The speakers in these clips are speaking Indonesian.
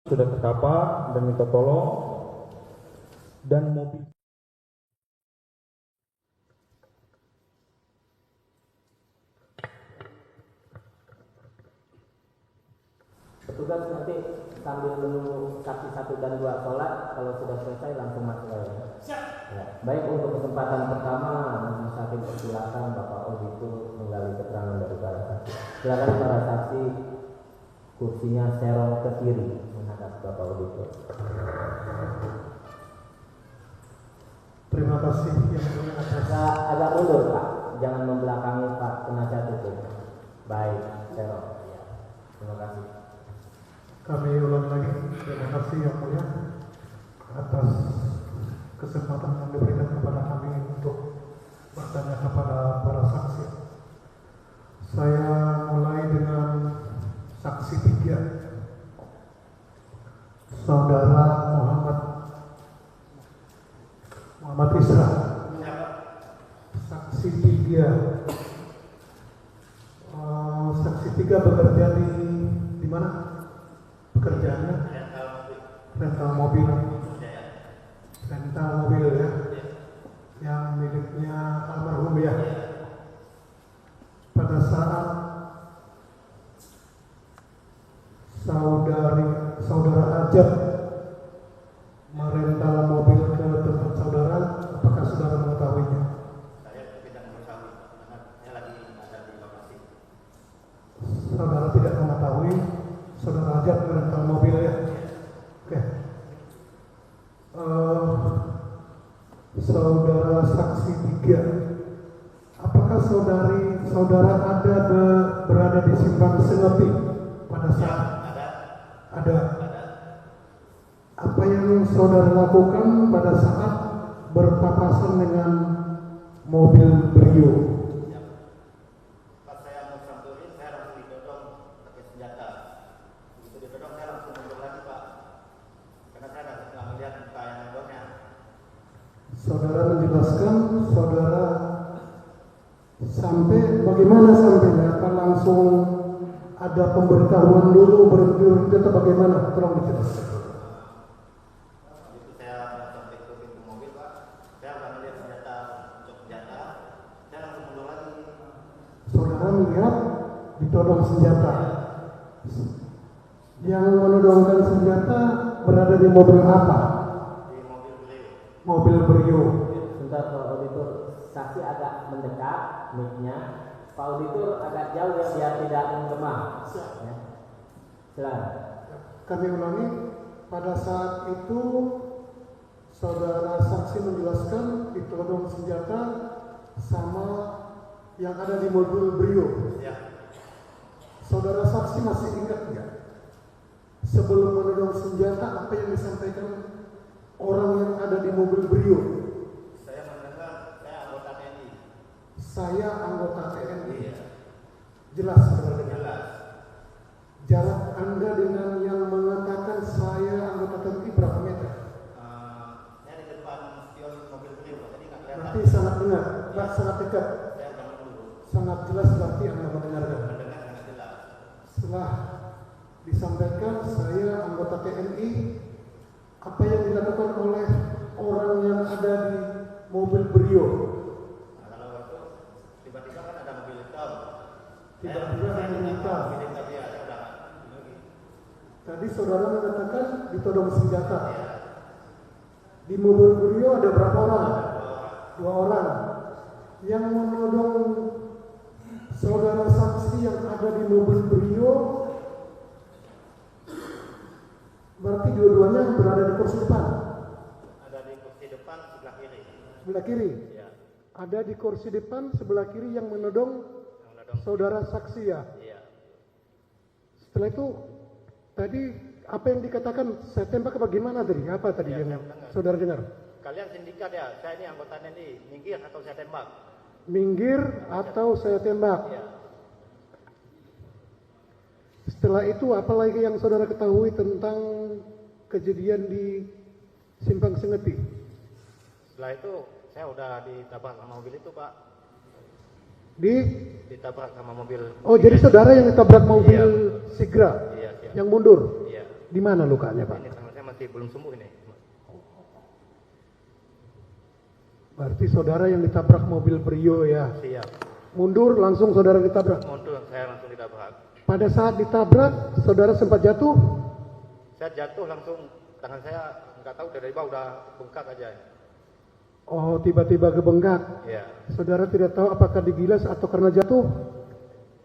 sudah terkapar dan minta tolong, dan mobil petugas nanti sambil menunggu saksi 1 dan 2 sholat, kalau sudah selesai langsung masuk ya. Ya. Baik, untuk kesempatan pertama Majelis Hakim persilakan Bapak Auditor menggali keterangan dari para saksi. Silakan para saksi, kursinya serong ke kiri menghadap Bapak Auditor. Terima kasih yang mulia atas. Agak mundur Pak, jangan membelakangi Pak penasihat hukum. Baik, serong. Ya. Terima kasih. Kami ulang lagi, terima kasih yang mulia atas kesempatan yang diberikan kepada kami untuk bertanya kepada para saksi. Saya mulai dengan saksi 3, Saudara Muhammad Isra. Saksi 3, saksi 3 bekerja di mana? Pekerjaannya rental mobil ya, yang miliknya almarhum ya. Pada saat saudara Ajat merental mobil ke tempat saudara, apakah saudara mengetahuinya? Saya tidak mengetahui karena saya lagi ada di lokasi. Saudara tidak mengetahui saudara Ajat merental mobil ya. Oke. Saudara saksi 3, apakah saudara berada di Simpang Sengepi pada saat ada? Apa yang saudara lakukan pada saat berpapasan dengan mobil Brio? Pas saya mau samperin, saya langsung ditodong pakai senjata. Begitu ditodong, saya langsung mundur lagi Pak, karena saya nggak melihat muka yang nodongnya. Saudara menjelaskan, saudara bagaimana sampainya? Apa langsung ada pemberitahuan dulu berhenti atau bagaimana? Tolong dijelaskan. Begitu saya sampai ke pintu mobil Pak, saya udah melihat senjata, saya langsung mundur lagi. Saudara melihat ditodong senjata. Yang menodongkan senjata berada di mobil apa? Di mobil Brio. Mobil Brio. Sebentar Pak Auditor, saksi agak mendekat mic-nya. Pak Auditor agak jauh ya biar tidak menggema. Ya. Silakan. Kami ulangi, pada saat itu saudara saksi menjelaskan ditodong senjata sama yang ada di mobil Brio. Ya. Saudara saksi masih ingat nggak? Sebelum menodong senjata, apa yang disampaikan orang yang ada di mobil Brio? Saya mendengar, saya anggota TNI. Saya anggota TNI. Iya. Jelas saudara dengar? Jelas. Jarak Anda dengan yang mengatakan saya anggota TNI berapa meter? Saya di depan spion mobil Brio, Pak. Tadi nggak kelihatan. Berarti sangat dengar, sangat dekat, Saya bangun dulu. sangat jelas berarti Anda mendengarkan. Mendengar sangat jelas. Setelah disampaikan saya anggota TNI, apa yang dilakukan oleh orang yang ada di mobil Brio? Nah, kalau waktu tiba-tiba kan ada mobil hitam. Tiba-tiba ada mobil hitam. Mobil hitam ya, saya udah lagi. Tadi saudara mengatakan ditodong senjata. Ya, Di mobil Brio ada berapa orang? dua 2 orang. orang. Yang menodong saudara saksi yang ada di mobil Brio, berarti dua-duanya berada di kursi depan. Ada di kursi depan sebelah kiri. Sebelah kiri. Ya, Ada di kursi depan sebelah kiri yang menodong yang menodong. saudara saksi ya. Iya. Setelah itu tadi apa yang dikatakan saya tembak bagaimana tadi? Apa tadi Ya, yang saya mendengar. saudara dengar? Kalian sindikat ya, saya ini anggota TNI. Minggir atau saya tembak. Minggir atau saya tembak? Iya. Setelah itu apa lagi yang saudara ketahui tentang kejadian di Simpang Sengepi? Setelah itu saya udah ditabrak sama mobil itu Pak. Ditabrak sama mobil. Oh, jadi saudara yang ditabrak mobil Iya. Sigra Iya, iya. yang mundur. Iya. Di mana lukanya, Pak? Ini tangan saya masih belum sembuh ini. Berarti saudara yang ditabrak mobil Brio ya. Siap. Mundur langsung saudara ditabrak. Mundur, saya langsung ditabrak. Pada saat ditabrak, saudara sempat jatuh. Saya jatuh langsung, tangan saya nggak tahu dari bawah udah bengkak aja. Oh, tiba-tiba kebengkak. Iya. Saudara tidak tahu apakah digilas atau karena jatuh?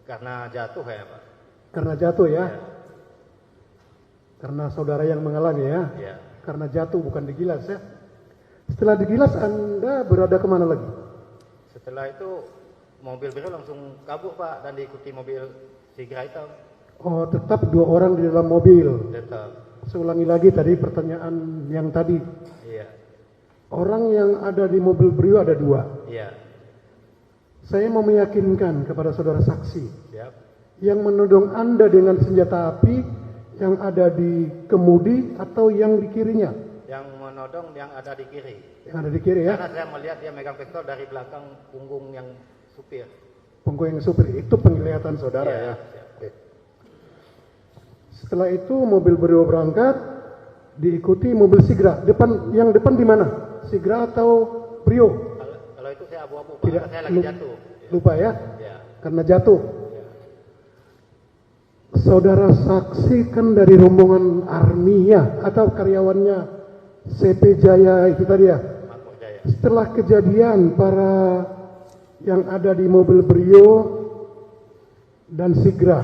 Karena jatuh ya Pak. Karena jatuh ya. Iya. Karena saudara yang mengalami ya. Iya. Karena jatuh bukan digilas ya. Setelah digilas Anda berada kemana lagi? Setelah itu mobil biru langsung kabur Pak dan diikuti mobil Sigra hitam. Oh, tetap 2 orang di dalam mobil. Tetap. Saya ulangi lagi tadi pertanyaan yang tadi. Iya. Orang yang ada di mobil Brio ada 2. Iya. Saya mau meyakinkan kepada saudara saksi Siap. yang menodong Anda dengan senjata api yang ada di kemudi atau yang di kirinya? Yang menodong yang ada di kiri. Yang ada di kiri ya. Karena saya melihat dia megang pistol dari belakang punggung yang supir. Punggung yang supir itu penglihatan saudara Iya, ya. siap. Oke. Setelah itu mobil Brio berangkat diikuti mobil Sigra. Yang depan di mana? Sigra atau Brio? Kalau itu saya abu-abu Pak, Tidak, karena saya lagi jatuh. Lupa ya? Iya. Karena jatuh. Iya. Saudara saksi kan dari rombongan arminya atau karyawannya CP Jaya itu tadi ya. Makmur Jaya. Setelah kejadian para yang ada di mobil Brio dan Sigra,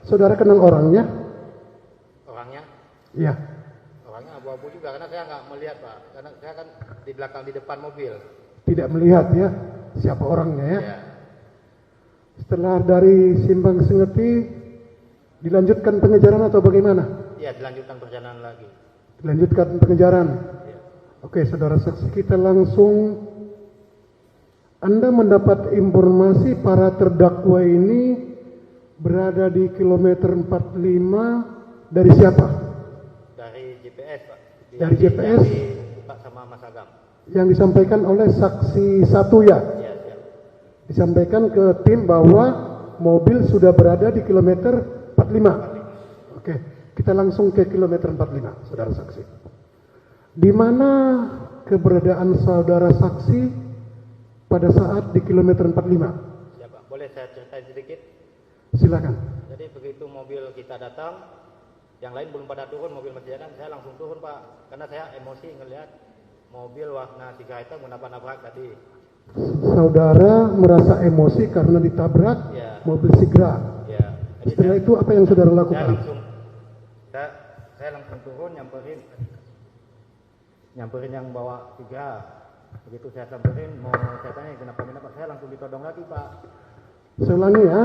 saudara kenal orangnya? Orangnya? Iya. Orangnya abu-abu juga karena saya nggak melihat Pak. Karena saya kan di belakang di depan mobil. Tidak melihat ya siapa orangnya ya. Iya. Setelah dari Simpang Sengeti dilanjutkan pengejaran atau bagaimana? Iya, dilanjutkan perjalanan lagi. Dilanjutkan pengejaran. Iya. Oke, saudara saksi kita langsung. Anda mendapat informasi para terdakwa ini berada di kilometer 45 dari siapa? Dari GPS Pak. Dari GPS? Pak sama Mas Agam. Yang disampaikan oleh saksi 1 ya. Iya, siap. Disampaikan ke tim bahwa mobil sudah berada di kilometer 45. Oke, kita langsung ke kilometer 45, saudara saksi. Di mana keberadaan saudara saksi pada saat di kilometer 45? Siap Pak. Boleh saya ceritain sedikit? Silakan. Jadi begitu mobil kita datang, yang lain belum pada turun, mobil masih jalan, saya langsung turun Pak. Karena saya emosi ngelihat mobil warna Sigra hitam menabrak tadi. Saudara merasa emosi karena ditabrak Ya. mobil Sigra. Ya. Jadi Setelah itu apa yang saudara saya lakukan? saya langsung turun nyamperin yang bawa Sigra. Begitu saya samperin, mau saya tanya kenapa, saya langsung ditodong lagi Pak. Saya ulangi ya.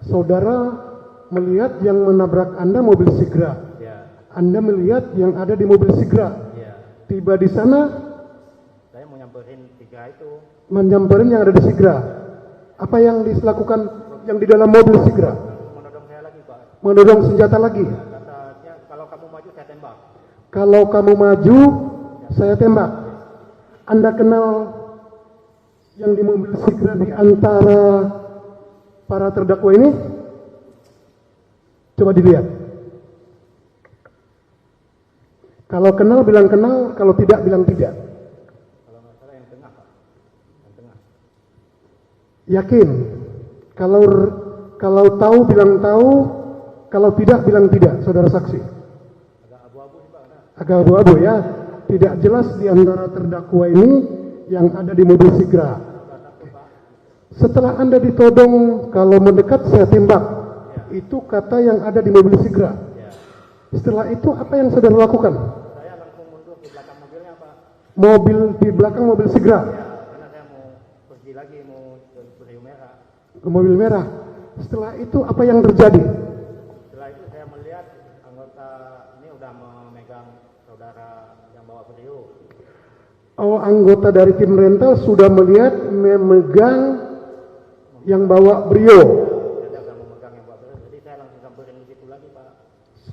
Saudara melihat yang menabrak Anda mobil Sigra. Ya. Anda melihat yang ada di mobil Sigra. Ya. Tiba di sana Saya mau nyamperin Sigra itu. menyamperin yang ada di Sigra. Apa yang dilakukan yang di dalam mobil Sigra? Menodong saya lagi Pak. Menodong senjata lagi. Katanya kalau kamu maju saya tembak. Kalau kamu maju, saya tembak. Anda kenal yang di mobil Sigra di antara para terdakwa ini? Coba dilihat. Kalau kenal bilang kenal, kalau tidak bilang tidak. Kalau nggak salah yang tengah Pak. Yang tengah. Yakin? Kalau tahu bilang tahu, kalau tidak bilang tidak, saudara saksi. Agak abu-abu sih Pak. Agak abu-abu ya. Tidak jelas di antara terdakwa ini yang ada di mobil Sigra. Setelah Anda ditodong, kalau mendekat saya tembak. Itu kata yang ada di mobil Sigra. Ya. Setelah itu apa yang saudara lakukan? Saya langsung mundur di belakang mobilnya Pak. Mobil di belakang mobil Sigra Ya, karena saya mau pergi lagi, mau ke Brio Merah. ke mobil merah. Setelah itu apa yang terjadi? Setelah itu saya melihat anggota ini udah memegang saudara yang bawa Brio. Oh, anggota dari tim rental sudah melihat memegang yang bawa Brio. Saya udah memegang yang bawa Brio, jadi saya langsung samperin di situ lagi Pak.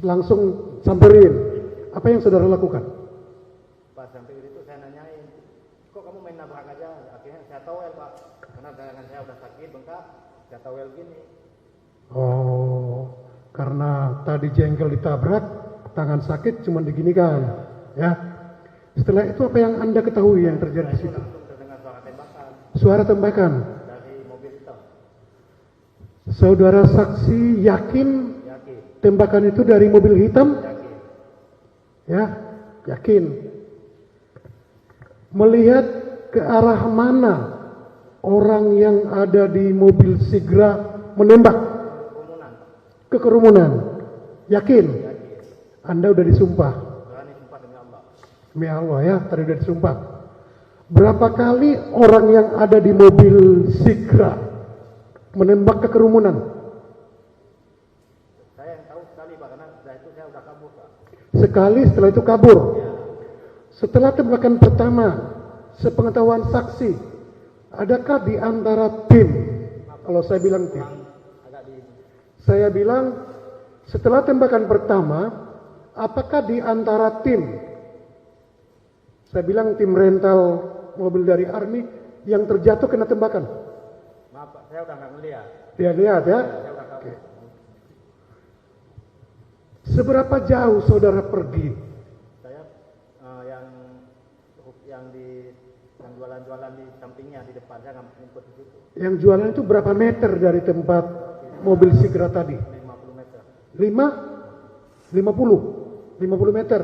Langsung samperin. Apa yang saudara lakukan? Pas sampai di situ saya nanyain, kok kamu main nabrak aja? Akhirnya saya towel Pak, karena tangan saya udah sakit bengkak, saya towel gini. Oh, karena tadi jengkel ditabrak, tangan sakit cuma diginikan, ya. Setelah itu apa yang Anda ketahui yang terjadi di situ? Langsung terdengar suara tembakan Suara tembakan. dari mobil hitam. Saudara saksi yakin Yakin, tembakan itu dari mobil hitam? yakin. Ya, yakin. Melihat ke arah mana orang yang ada di mobil Sigra menembak? Kerumunan, Ke kerumunan. Yakin? yakin. Anda udah disumpah. Berani sumpah demi Allah. Demi Allah ya, tadi udah disumpah. Berapa kali orang yang ada di mobil Sigra menembak ke kerumunan? Saya yang tahu sekali Pak, karena setelah itu saya udah kabur Pak. Sekali, setelah itu kabur. Setelah tembakan pertama, sepengetahuan saksi, adakah di antara tim? Kalau saya bilang tim, Agak di saya bilang setelah tembakan pertama, apakah di antara tim? Saya bilang tim rental mobil dari Army yang terjatuh kena tembakan. maaf Pak, saya udah nggak ngeliat. Dia lihat ya. Saya udah kabur. Oke. Seberapa jauh saudara pergi? Saya yang jualan-jualan di sampingnya di depan saya nggak ngikut di situ. Yang jualan itu berapa meter dari tempat mobil Sigra tadi? 50 meter. 50 meter.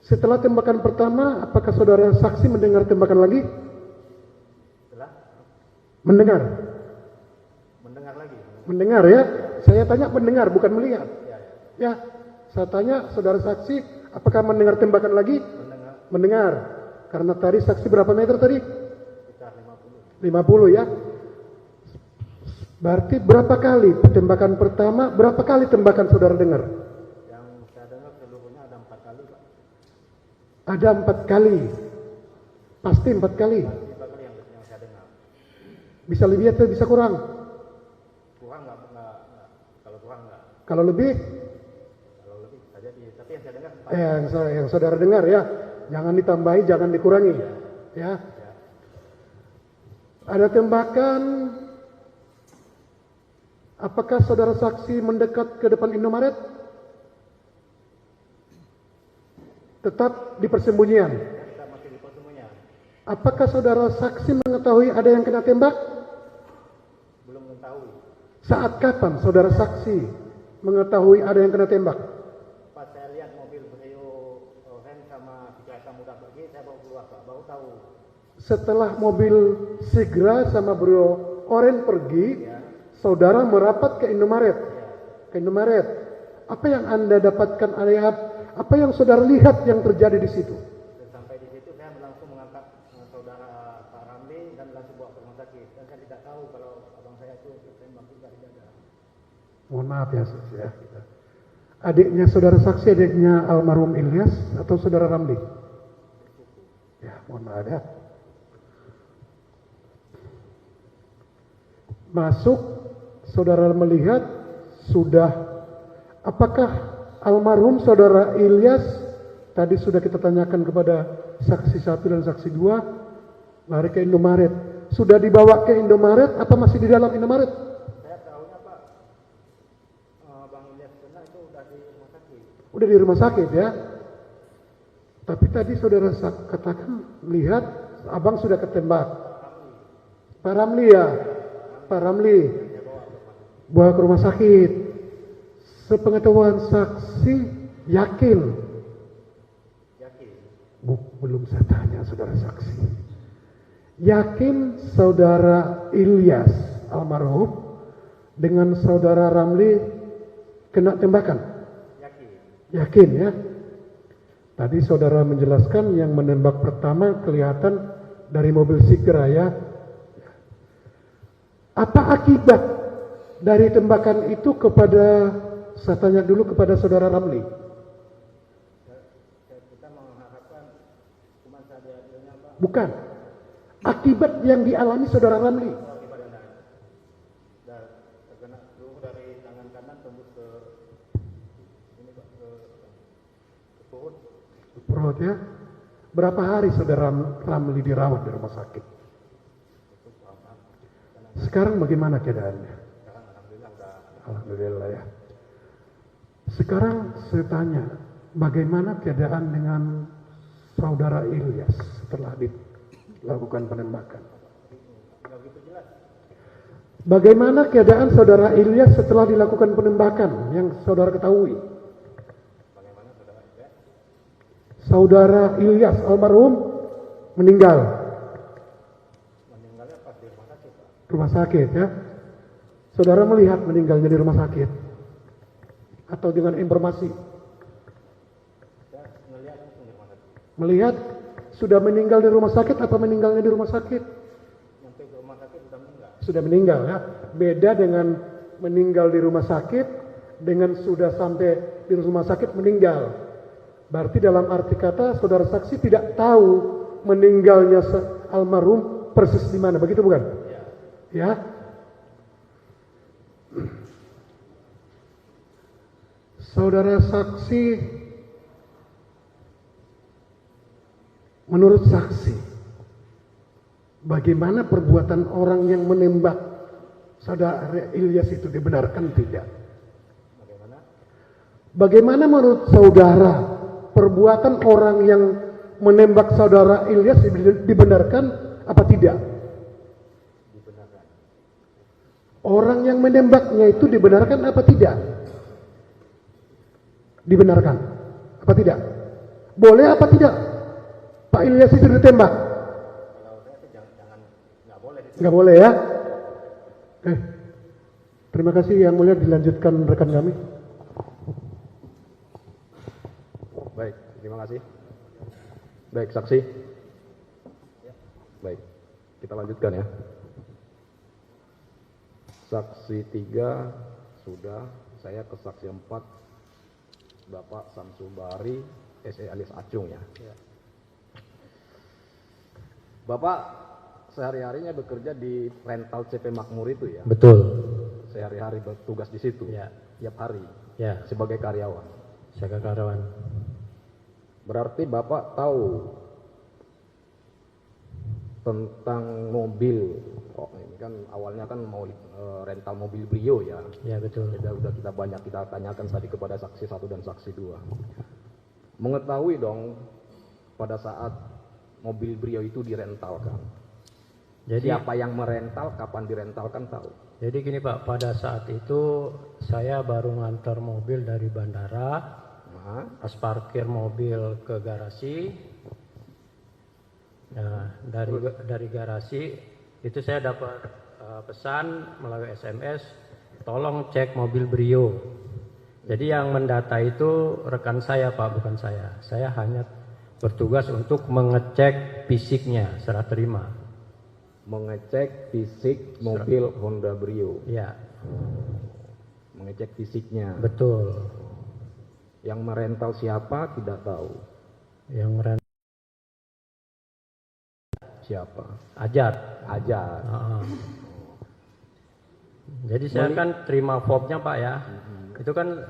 Setelah tembakan pertama, apakah saudara saksi mendengar tembakan lagi? Setelah Mendengar. lagi. Mendengar ya. Saya tanya mendengar, bukan melihat. Ya, Ya, saya tanya saudara saksi, apakah mendengar tembakan lagi? mendengar Mendengar. Karena tadi saksi berapa meter tadi? sekitar 50. 50 ya. Berarti berapa kali tembakan pertama, berapa kali tembakan saudara dengar? Yang saya dengar seluruhnya ada 4 kali Pak. Ada 4 kali. Pasti 4 kali. 5 kali yang saya dengar. Bisa lebih atau bisa kurang? Kurang nggak, kalau kurang nggak, Kalau lebih, kalau lebih bisa jadi. Tapi yang saya dengar 4. yang saudara dengar ya. Jangan ditambahi, jangan dikurangi. Ya. Ada tembakan. Apakah saudara saksi mendekat ke depan Indomaret? Tetap di persembunyian. Kita masih di persembunyian. Apakah saudara saksi mengetahui ada yang kena tembak? Belum mengetahui. Saat kapan saudara saksi mengetahui ada yang kena tembak? Pas saya lihat mobil Brio Oren sama si kereta muda pergi, saya baru keluar Pak, baru tahu. Setelah mobil Sigra sama Brio Oren pergi, saudara merapat ke Indomaret. Ke Indomaret. Apa yang Anda dapatkan, apa yang saudara lihat yang terjadi di situ? Dan sampai di situ saya langsung mengangkat saudara Pak Ramli dan langsung bawa ke rumah sakit. Dan saya tidak tahu kalau abang saya itu tembak juga di dada. Mohon maaf ya, saksi ya. Adiknya saudara saksi, adiknya almarhum Ilyas atau saudara Ramli? Ya, mohon maaf ya. Masuk, saudara melihat sudah, apakah almarhum saudara Ilyas, tadi sudah kita tanyakan kepada saksi 1 dan saksi 2, lari ke Indomaret. Sudah dibawa ke Indomaret, apa masih di dalam Indomaret? Saya tahunya Pak, Bang Ilyas kena itu udah di rumah sakit. Udah di rumah sakit ya. Tapi tadi saudara katakan lihat abang sudah ketembak. Pak Ramli ya. Pak Ramli bawa ke rumah sakit. Sepengetahuan saksi yakin. Yakin. Belum saya tanya saudara saksi. Yakin saudara Ilyas almarhum dengan saudara Ramli kena tembakan? Yakin. Yakin ya. Tadi saudara menjelaskan yang menembak pertama kelihatan dari mobil Sigra ya. Apa akibat dari tembakan itu kepada, saya tanya dulu kepada saudara Ramli. Kita mengharapkan cuma saja Pak. Bukan. Akibat yang dialami saudara Ramli. Akibat yang lain. Dan terkena peluru dari tangan kanan tembus ke ini Pak, ke perut. Perut ya. Berapa hari saudara Ramli dirawat di rumah sakit? Sekarang bagaimana keadaannya? Sekarang alhamdulillah udah. Alhamdulillah ya. Sekarang saya tanya, bagaimana keadaan dengan saudara Ilyas setelah dilakukan penembakan? Bagaimana keadaan saudara Ilyas setelah dilakukan penembakan yang saudara ketahui? Saudara Ilyas almarhum meninggal. Meninggalnya pas di rumah sakit, Pak. Rumah sakit ya. Saudara melihat meninggalnya di rumah sakit atau dengan informasi? Saya ngelihat langsung di rumah sakit. Melihat sudah meninggal di rumah sakit atau meninggalnya di rumah sakit? Nyampe ke rumah sakit sudah meninggal. Sudah meninggal ya. Beda dengan meninggal di rumah sakit dengan sudah sampai di rumah sakit meninggal. Berarti dalam arti kata saudara saksi tidak tahu meninggalnya almarhum persis di mana, begitu bukan? Ya. Saudara saksi, menurut saksi, bagaimana perbuatan orang yang menembak saudara Ilyas itu dibenarkan tidak? Bagaimana menurut saudara perbuatan orang yang menembak saudara Ilyas dibenarkan apa tidak? Dibenarkan. Orang yang menembaknya itu dibenarkan apa tidak? Dibenarkan apa tidak? Boleh apa tidak? Pak Ilyas itu ditembak? Kalau saya sih jangan nggak boleh. Nggak boleh ya? Terima kasih yang mulia, dilanjutkan rekan kami. Baik, terima kasih. Baik, saksi. Baik, kita lanjutkan ya. Saksi 3 sudah, saya ke saksi 4, Bapak Samsul Bahari, SE alias Acung ya. Bapak sehari-harinya bekerja di rental CP Makmur itu ya? Betul. Sehari-hari bertugas di situ? Ya. Tiap hari? Ya. Sebagai karyawan? Saya karyawan. Berarti Bapak tahu tentang mobil. Oh, ini kan awalnya kan mau rental mobil Brio ya. Ya betul. Udah kita banyak kita tanyakan tadi kepada saksi 1 dan saksi 2. Mengetahui dong pada saat mobil Brio itu direntalkan. Jadi Siapa yang merental, kapan direntalkan tahu. Jadi gini Pak, pada saat itu saya baru ngantar mobil dari bandara. Pas parkir mobil ke garasi, nah, dari garasi itu saya dapat pesan melalui SMS, tolong cek mobil Brio. Jadi yang mendata itu rekan saya Pak, bukan saya. Saya hanya bertugas untuk mengecek fisiknya, serah terima. Mengecek fisik mobil Honda Brio. Ya, Mengecek fisiknya. betul. Yang merental siapa tidak tahu. Yang merental Siapa? Ajar. Ajar. Jadi saya kan terima fob-nya Pak ya. Itu kan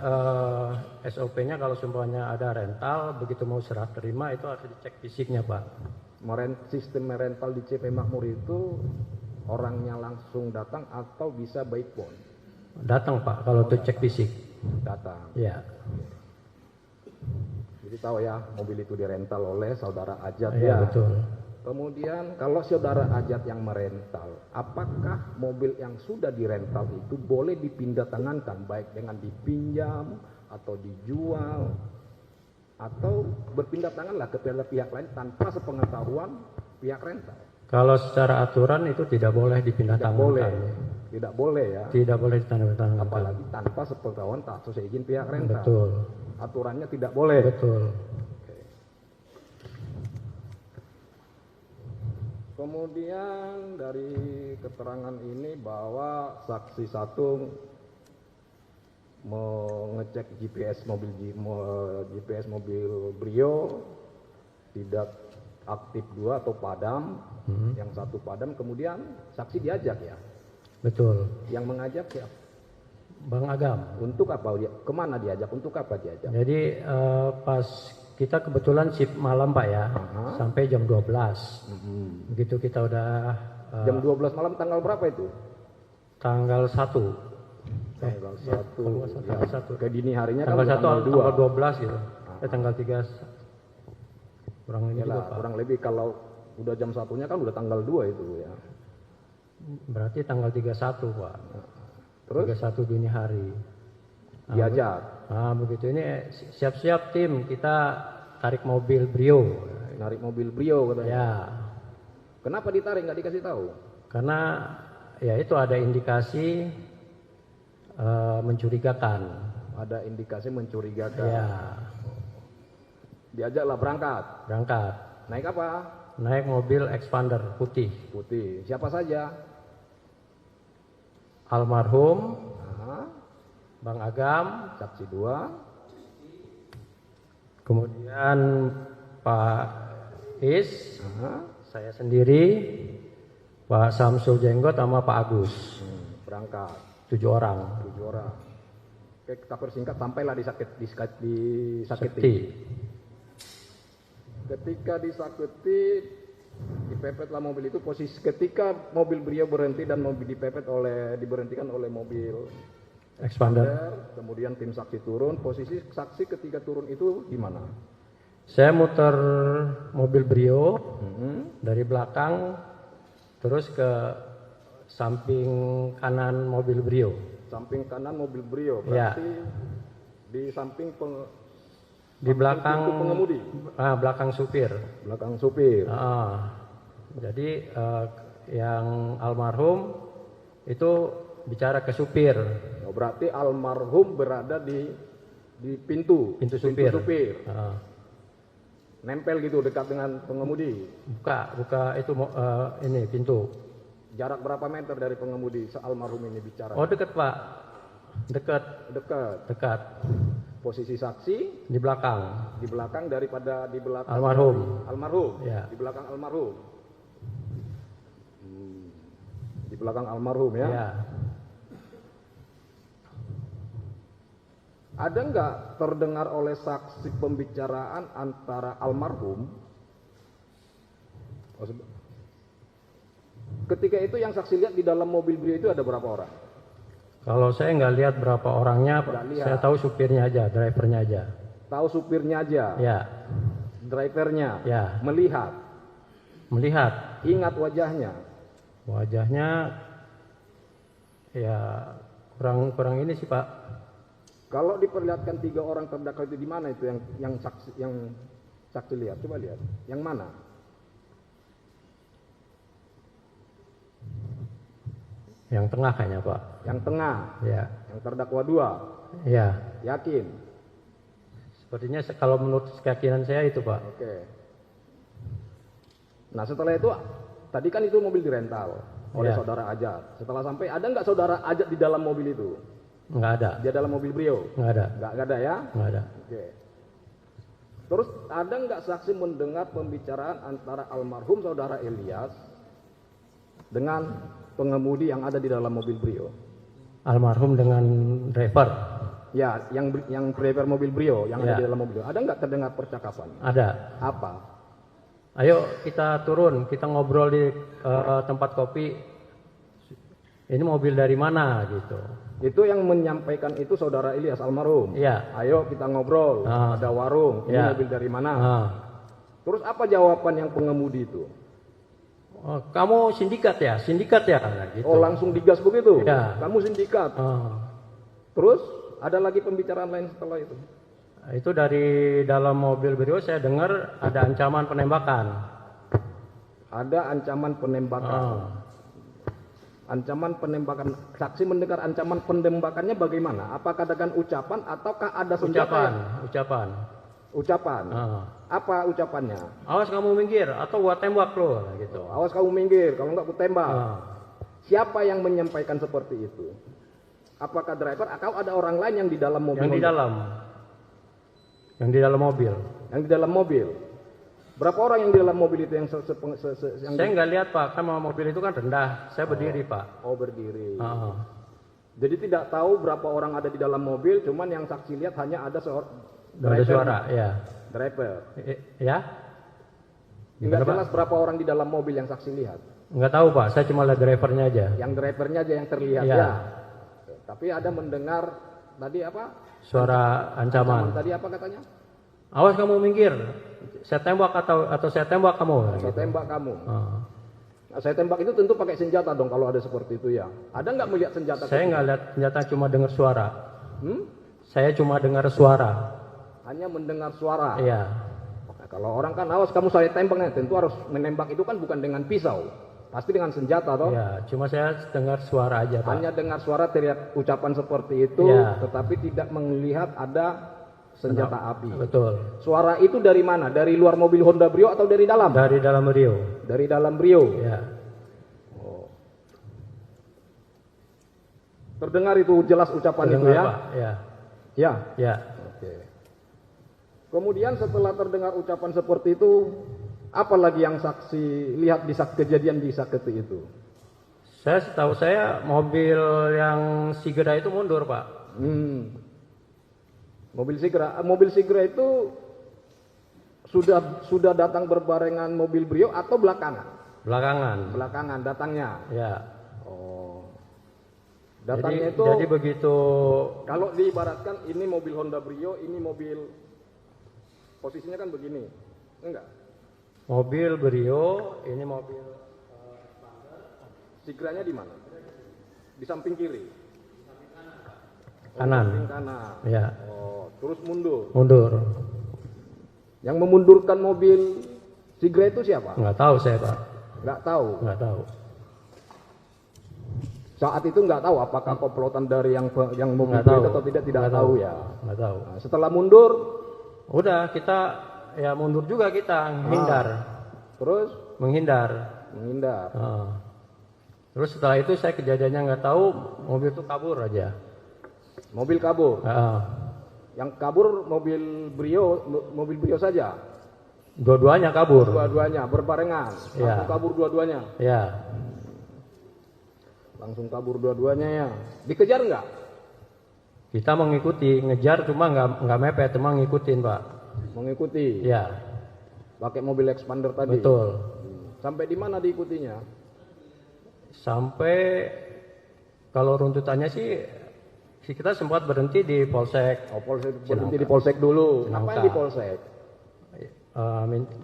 SOP-nya kalau semuanya ada rental, begitu mau serah terima itu harus dicek fisiknya Pak. Sistem rental di CP Makmur itu orangnya langsung datang atau bisa by phone? Datang Pak kalau untuk cek fisik. Datang. Ya. Jadi tahu ya mobil itu dirental oleh saudara Ajat Iya ya. betul. Kemudian kalau saudara Ajat yang merental, apakah mobil yang sudah dirental itu boleh dipindah tangankan baik dengan dipinjam atau dijual atau berpindah tanganlah ke pihak lain tanpa sepengetahuan pihak rental? Kalau secara aturan itu tidak boleh dipindah Tidak tangankan. boleh. Tidak boleh ya. Tidak boleh ditanda-tangankan. Apalagi tanpa sepengetahuan tak sesuai izin pihak rental. Betul. Aturannya tidak boleh. Betul. Kemudian dari keterangan ini bahwa saksi 1 mengecek GPS mobil Brio tidak aktif 2 atau padam. Yang 1 padam, kemudian saksi diajak ya. Betul. Yang mengajak siapa? Bang Agam. Untuk apa dia? Kemana diajak? Untuk apa diajak? Jadi pas kita kebetulan shift malam Pak ya, sampai jam 12. Begitu kita udah Jam 12 malam tanggal berapa itu? tanggal 1. Tanggal 1. tanggal 1. Ke dini harinya Tanggal kan 1 tanggal 2. tanggal 12 gitu. Tanggal 3 kurang ini juga, Pak. Kurang lebih kalau udah jam 1-nya kan udah tanggal 2 itu ya. Berarti tanggal 31, Pak. Terus 31 dini hari. diajak. Begitu ini siap-siap tim kita tarik mobil Brio. Narik mobil Brio katanya. Ya, Kenapa ditarik nggak dikasih tahu? karena ya itu ada indikasi mencurigakan. Ada indikasi mencurigakan. Ya, Diajaklah berangkat. berangkat. Naik apa? Naik mobil Expander putih. Putih. Siapa saja? Almarhum Nah, Bang Agam, saksi 2. kemudian Pak Is, Nah, saya sendiri, Pak Samsul Jenggot sama Pak Agus. berangkat 7 orang. 7 orang. Oke, kita persingkat sampailah di Saketi. Sakti. Ketika disaketi, dipepetlah mobil itu. Posisi ketika mobil Brio berhenti dan mobil diberhentikan oleh mobil Expander. kemudian tim saksi turun. Posisi saksi ketika turun itu di mana? Saya muter mobil Brio dari belakang terus ke samping kanan mobil Brio. Samping kanan mobil Brio, Ya. berarti di samping Di belakang pintu pengemudi, belakang supir. belakang supir. Jadi yang almarhum itu bicara ke supir, Oh, berarti almarhum berada di pintu supir. Nempel gitu dekat dengan pengemudi. Buka itu ini pintu. Jarak berapa meter dari pengemudi almarhum ini bicara? Oh, dekat, Pak. Dekat. Posisi saksi Di belakang. di belakang daripada di belakang Almarhum. Ya. Di belakang almarhum. Di belakang almarhum ya. Ya. Ada nggak terdengar oleh saksi pembicaraan antara almarhum? Ketika itu yang saksi lihat di dalam mobil Brio itu ada berapa orang? Kalau saya nggak lihat berapa orangnya, Nggak lihat. saya tahu supirnya aja, drivernya aja. Tahu supirnya aja, Ya, drivernya, Ya. melihat, ingat wajahnya ya kurang ini sih, Pak. Kalau diperlihatkan 3 orang terdakwa itu di mana itu yang saksi lihat? Coba lihat. Yang mana? Yang tengah kayaknya, Pak. Yang tengah. Ya, Yang terdakwa 2. ya. Yakin? Sepertinya kalau menurut keyakinan saya itu, Pak. Oke. Nah setelah itu, tadi kan itu mobil dirental oleh Ya. saudara Ajat. Setelah sampai, ada nggak saudara Ajat di dalam mobil itu? Nggak ada, Di dalam mobil Brio? nggak ada, Nggak ada ya? nggak ada. Oke. Terus ada nggak saksi mendengar pembicaraan antara almarhum saudara Ilyas dengan pengemudi yang ada di dalam mobil Brio? Almarhum dengan driver. Ya, yang driver mobil Brio yang ada Ya. di dalam mobil. Ada nggak terdengar percakapan? Ada. Apa? Ayo kita turun, kita ngobrol di tempat kopi. Ini mobil dari mana gitu. Itu yang menyampaikan itu saudara Ilyas almarhum. Iya. Ayo kita ngobrol. Ada warung. Ini Ya. mobil dari mana? Ah. Terus apa jawaban yang pengemudi itu? Oh, kamu sindikat ya, gitu. Oh, langsung digas begitu? Ya. Kamu sindikat. Ah. Terus ada lagi pembicaraan lain setelah itu? Itu dari dalam mobil Brio saya dengar ada ancaman penembakan. Ada ancaman penembakan. Ancaman penembakan. Saksi mendengar ancaman penembakannya bagaimana? Apakah dengan ucapan ataukah ada senjata? Ucapan. Apa ucapannya? Awas kamu minggir atau gua tembak lo gitu. Awas kamu minggir, kalau enggak aku tembak. Siapa yang menyampaikan seperti itu? Apakah driver atau ada orang lain yang di dalam mobil? Yang di dalam mobil. Yang di dalam mobil. Berapa orang yang di dalam mobil itu yang Saya nggak lihat, Pak, kan mobil itu kan rendah. Saya berdiri, Pak. Oh, berdiri. Jadi tidak tahu berapa orang ada di dalam mobil, cuman yang saksi lihat hanya ada seorang Ada suara, ya. driver. Ya? Enggak jelas berapa orang di dalam mobil yang saksi lihat. Nggak tahu, Pak. Saya cuma lihat drivernya aja. Yang drivernya aja yang terlihat Iya. ya. Tapi ada mendengar tadi apa? Suara ancaman. Tadi apa katanya? Awas kamu minggir. Saya tembak atau saya tembak kamu. Saya gitu. tembak kamu. Ah. Nah, saya tembak itu tentu pakai senjata dong kalau ada seperti itu ya. Ada nggak melihat senjata? Saya nggak lihat senjata, cuma dengar suara. Hmm? Saya cuma dengar suara. Hanya mendengar suara. Iya. Nah, kalau orang kan awas kamu saya tembak nih, tentu harus menembak itu kan bukan dengan pisau, pasti dengan senjata toh. Iya. Cuma saya dengar suara aja, Pak. Hanya dengar suara teriak ucapan seperti itu, Iya. tetapi tidak melihat ada senjata api. Betul. Suara itu dari mana? Dari luar mobil Honda Brio atau dari dalam? Dari dalam Rio. Dari dalam Brio. Ya. Oh. Terdengar itu jelas ucapan itu Terdengar, ya? Pak. Ya. Ya. Ya. Oke. Kemudian setelah terdengar ucapan seperti itu, apa lagi yang saksi lihat di saat kejadian di saat itu? Setahu saya mobil yang Sigra itu mundur, Pak. Mobil Sigra itu sudah datang berbarengan mobil Brio atau belakangan? Belakangan. Belakangan datangnya. Ya. Oh. Datangnya Jadi begitu kalau diibaratkan ini mobil Honda Brio, ini mobil posisinya kan begini. Enggak. mobil Brio, ini mobil Sigranya di mana? Di samping kiri. kanan. Samping kanan. Ya. Oh, terus mundur. Mundur. Yang memundurkan mobil Sigra itu siapa? Nggak tahu saya, Pak. Nggak tahu. Nggak tahu. Saat itu nggak tahu apakah komplotan dari yang mobil Nggak tahu. itu atau tidak Nggak tahu ya. Nggak tahu. Nah, setelah mundur, Udah kita ya mundur juga kita menghindar. terus Menghindar. menghindar. Ah. Terus setelah itu saya kejadiannya nggak tahu, mobil itu kabur aja. Mobil kabur. Ah. Yang kabur mobil Brio saja. Dua-duanya kabur. Dua-duanya berbarengan. Ya. Langsung kabur dua-duanya. Ya. Langsung kabur dua-duanya ya. Dikejar nggak? Kita mengikuti, ngejar cuma nggak mepet, cuma ngikutin, Pak. Mengikuti. Ya. Pakai mobil expander tadi. Betul. Sampai di mana diikutinya? Sampai kalau runtutannya sih kita sempat berhenti di Polsek. Oh, Polsek, berhenti di Polsek dulu. Cinangka. Ngapain di Polsek?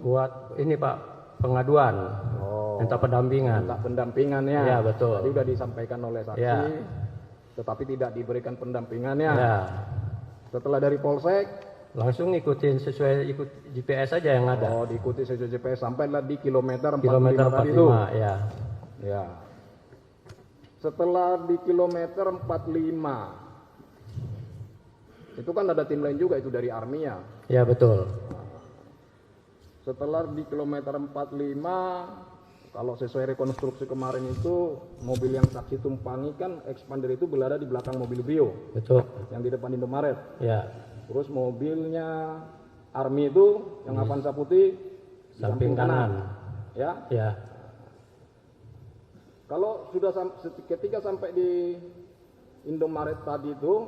Buat ini, Pak, pengaduan. Oh. Minta pendampingan. Minta pendampingannya. Ya, betul. Tadi udah disampaikan oleh saksi, Ya. tetapi tidak diberikan pendampingannya. Ya. Setelah dari Polsek, Langsung ngikutin sesuai ikut GPS aja yang ada. oh diikuti sesuai GPS sampailah di kilometer 45 Kilometer tadi itu. 45, ya. Ya. Setelah di kilometer 45, itu kan ada tim lain juga itu dari Army ya. Ya, betul. Setelah di kilometer 45, kalau sesuai rekonstruksi kemarin itu mobil yang saksi tumpangi kan expander itu berada di belakang mobil Brio Betul. yang di depan Indomaret. Ya. Terus mobilnya Army itu yang Avanza putih di Samping kanan. Ya. Ya. Kalau sudah ketika sampai di Indomaret tadi itu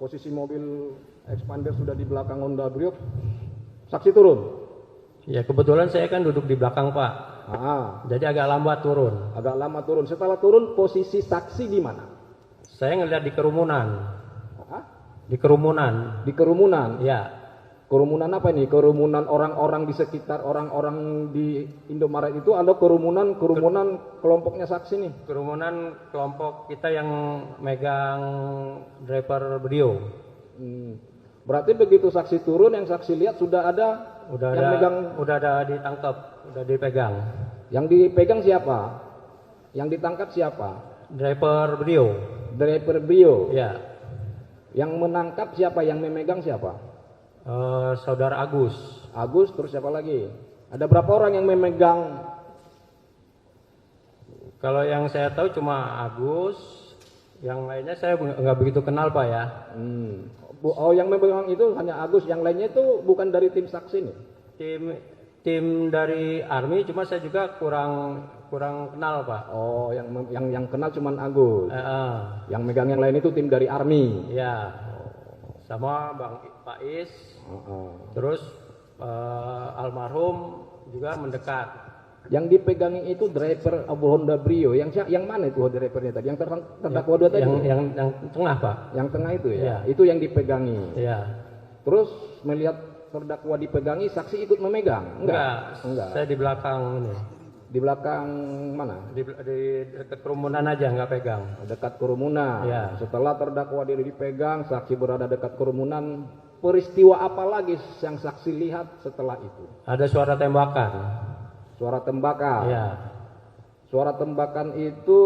posisi mobil expander sudah di belakang Honda Brio, saksi turun. Ya, kebetulan saya kan duduk di belakang, Pak. Jadi agak lambat turun. Agak lama turun. Setelah turun posisi saksi di mana? Saya ngeliat di kerumunan. Hah? Di kerumunan. Di kerumunan. Ya. Kerumunan apa ini? Kerumunan orang-orang di sekitar orang-orang di Indomaret itu atau kerumunan kelompoknya saksi nih? Kerumunan kelompok kita yang megang driver Brio. Berarti begitu saksi turun yang saksi lihat sudah ada Udah ada ditangkap, udah dipegang. Yang dipegang siapa? Yang ditangkap siapa? Driver Brio. Driver Brio. Ya. Yang menangkap siapa? Yang memegang siapa? Saudara Agus. Agus, terus siapa lagi? Ada berapa orang yang memegang? Kalau yang saya tahu cuma Agus, yang lainnya saya nggak begitu kenal, Pak, ya. Oh, yang memegang itu hanya Agus, yang lainnya itu bukan dari tim saksi nih? Tim dari Army, cuma saya juga kurang kenal, Pak. Oh, yang kenal cuma Agus. Yang megang yang lain itu tim dari Army. Ya. Sama Bang Faiz. Terus almarhum juga mendekat. Yang dipegangi itu driver Abu Honda Brio. Yang mana itu drivernya tadi? Yang terdakwa dua tadi? Yang tengah, Pak. Yang tengah itu ya? Iya. Itu yang dipegangi. Iya. Terus melihat terdakwa dipegangi, saksi ikut memegang? Enggak. Saya di belakang ini. Di belakang mana? Di dekat kerumunan aja, nggak pegang. Dekat kerumunan. Iya. Setelah terdakwa diri dipegang, saksi berada dekat kerumunan. Peristiwa apa lagi yang saksi lihat setelah itu? Ada suara tembakan. Suara tembakan. Iya. Suara tembakan itu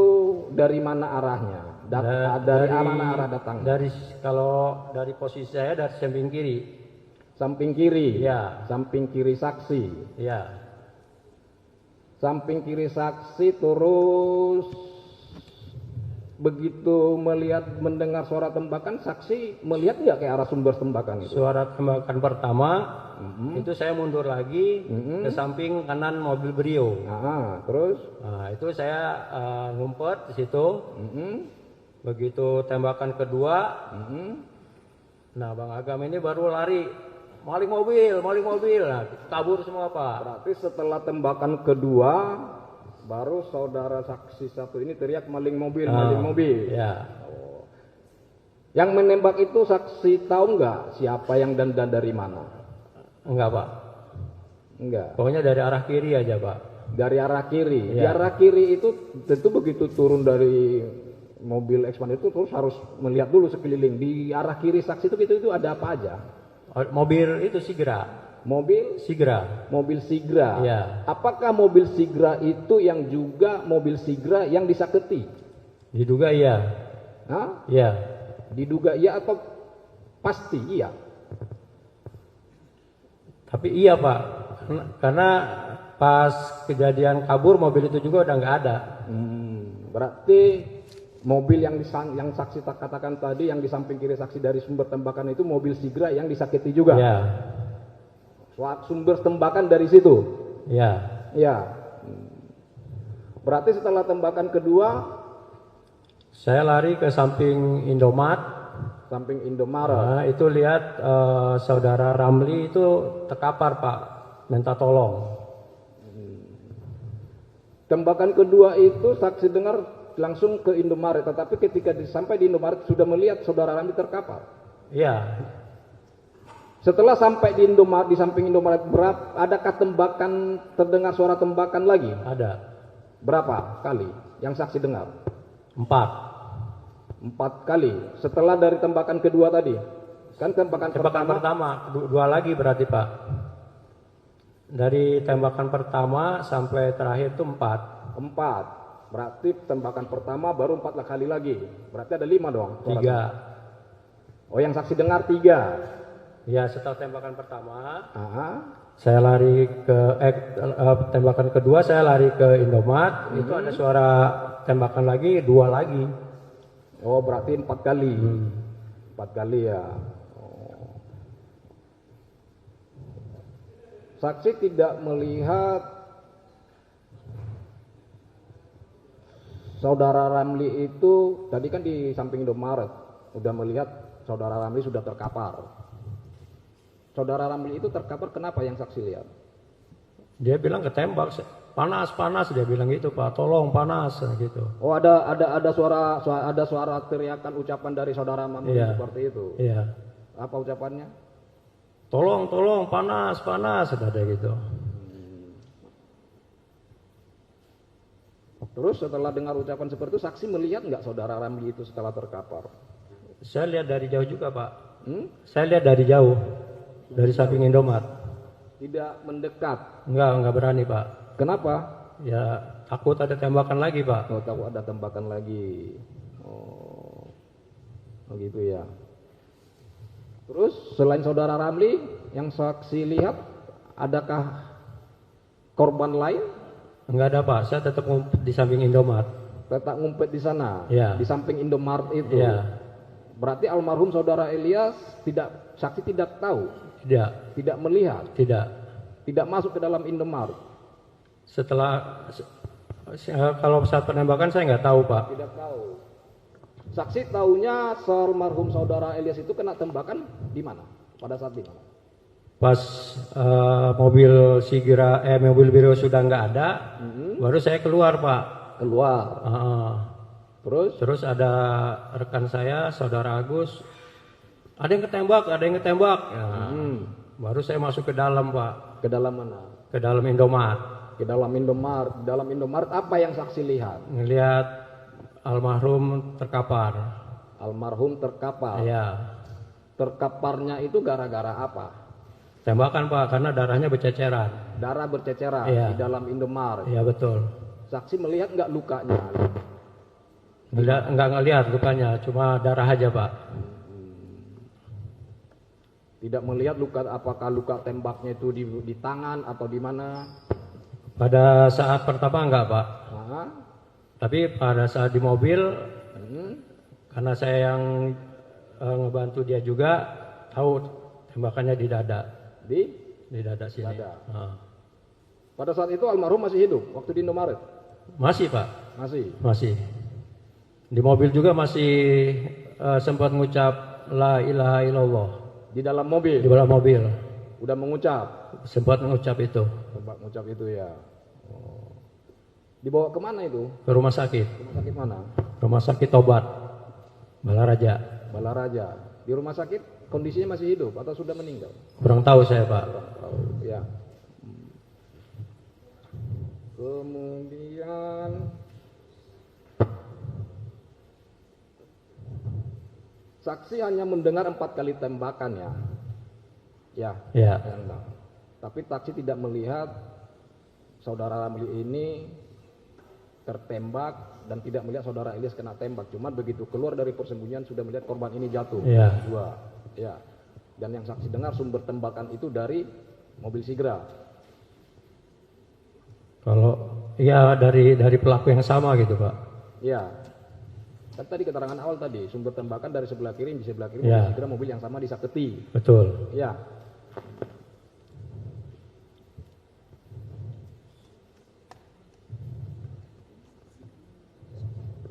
dari mana arahnya? Dari mana arah datangnya? Kalau dari posisi saya dari samping kiri. Samping kiri. Iya. Samping kiri saksi. Iya. Samping kiri saksi terus begitu mendengar suara tembakan, saksi melihat nggak ke arah sumber tembakan itu? Suara tembakan pertama itu saya mundur lagi ke samping kanan mobil Brio. Terus? Nah, itu saya ngumpet di situ. Begitu tembakan kedua, nah Bang Agam ini baru lari, maling mobil, nah, kabur semua Pak. Berarti setelah tembakan kedua, baru saudara saksi satu ini teriak maling mobil. Ya. Yang menembak itu saksi tahu nggak siapa yang dan dari mana? Enggak Pak. Enggak. Pokoknya dari arah kiri aja Pak. Dari arah kiri. Di Ya. arah kiri itu tentu begitu turun dari mobil X1 itu terus harus melihat dulu sekeliling. Di arah kiri saksi itu ada apa aja? Mobil itu Sigra. Mobil Sigra. Iya. Apakah mobil Sigra itu yang juga mobil Sigra yang disaketi? Diduga iya. Hah? Iya. Diduga iya atau pasti iya? Tapi iya Pak. Karena pas kejadian kabur mobil itu juga udah nggak ada. Berarti mobil yang saksi katakan tadi yang di samping kiri saksi dari sumber tembakan itu mobil Sigra yang disakiti juga. Iya. Sumber tembakan dari situ. Iya. Ya. Berarti setelah tembakan kedua, Saya lari ke samping Indomaret. samping Indomaret. Nah, itu lihat saudara Ramli itu terkapar Pak, minta tolong. Tembakan kedua itu saksi dengar langsung ke Indomaret, tetapi ketika sampai di Indomaret sudah melihat saudara Ramli terkapar. Iya. Setelah sampai di Indomaret, di samping Indomaret, adakah tembakan, terdengar suara tembakan lagi? Ada. Berapa kali yang saksi dengar? 4 kali. Setelah dari tembakan kedua tadi, kan tembakan pertama, dua lagi berarti Pak. Dari tembakan pertama sampai terakhir itu 4. 4. Berarti tembakan pertama baru 4 kali lagi. Berarti ada 5 dong. 3. Oh, yang saksi dengar 3. Ya, setelah tembakan pertama, Saya lari ke tembakan kedua saya lari ke Indomaret. Itu ada suara tembakan lagi, 2 lagi. Oh, berarti 4 kali. 4 kali ya. Oh. Saksi tidak melihat saudara Ramli itu tadi kan di samping Indomaret udah melihat saudara Ramli sudah terkapar. Saudara Ramli itu terkapar kenapa yang saksi lihat? Dia bilang ketembak, panas dia bilang gitu Pak, tolong panas gitu. Oh, ada suara teriakan ucapan dari saudara Ramli seperti itu. Iya. Apa ucapannya? Tolong panas ada gitu. Terus setelah dengar ucapan seperti itu, saksi melihat nggak saudara Ramli itu setelah terkapar? Saya lihat dari jauh juga Pak. Saya lihat dari jauh, dari samping Indomaret. Tidak mendekat? Enggak berani Pak. Kenapa? Ya takut ada tembakan lagi Pak. Oh, takut ada tembakan lagi. Oh gitu ya. Terus selain saudara Ramli yang saksi lihat, adakah korban lain? Enggak ada Pak, saya tetap ngumpet di samping Indomaret. Tetap ngumpet di sana? Ya. Di samping Indomaret itu? Ya. Berarti almarhum saudara Elias saksi tidak tahu? Tidak melihat? Tidak masuk ke dalam Indomaret? Kalau saat penembakan saya nggak tahu Pak. Tidak tahu. Saksi tahunya almarhum saudara Elias itu kena tembakan di mana? Pada saat di mana? Pas mobil mobil Biro sudah nggak ada, baru saya keluar Pak. Keluar. Terus ada rekan saya, saudara Agus, ada yang ketembak. Ya, baru saya masuk ke dalam Pak. Ke dalam mana? Ke dalam Indomaret. Ke dalam Indomaret. Dalam Indomaret apa yang saksi lihat? Ngelihat almarhum terkapar. Almarhum terkapar. Iya. Terkaparnya itu gara-gara apa? Tembakan Pak, karena darahnya berceceran. Darah berceceran Iya. di dalam Indomaret. Iya betul. Saksi melihat nggak lukanya? Nggak ngelihat lukanya, cuma darah aja Pak. Tidak melihat luka, apakah luka tembaknya itu di tangan atau di mana? Pada saat pertama enggak Pak. Nah, Tapi pada saat di mobil, karena saya yang ngebantu dia juga, tahu tembakannya di dada. Di dada sini. Dada. Nah. Pada saat itu almarhum masih hidup waktu di Indomaret? Masih Pak. Masih. Di mobil juga masih sempat mengucap La ilaha illallah. Di dalam mobil? Di dalam mobil. Udah mengucap? Sempat mengucap itu. Sempat mengucap itu ya. Oh. Dibawa kemana itu? Ke rumah sakit. Rumah sakit mana? Rumah sakit Tobat. Balaraja. Balaraja. Di rumah sakit kondisinya masih hidup atau sudah meninggal? Kurang tahu saya Pak. Kurang tahu. Ya. Kemudian saksi hanya mendengar 4 kali tembakan ya. Ya. Tapi saksi tidak melihat saudara Ramli ini tertembak dan tidak melihat saudara Ilyas kena tembak. Cuma begitu keluar dari persembunyian sudah melihat korban ini jatuh. Ya. 2. Ya. Dan yang saksi dengar sumber tembakan itu dari mobil Sigra. Kalau ya dari pelaku yang sama gitu Pak. Ya. Kan tadi keterangan awal tadi sumber tembakan dari sebelah kiri, di sebelah kiri Ya. mobil Sigra, mobil yang sama disaketi. Betul. Ya.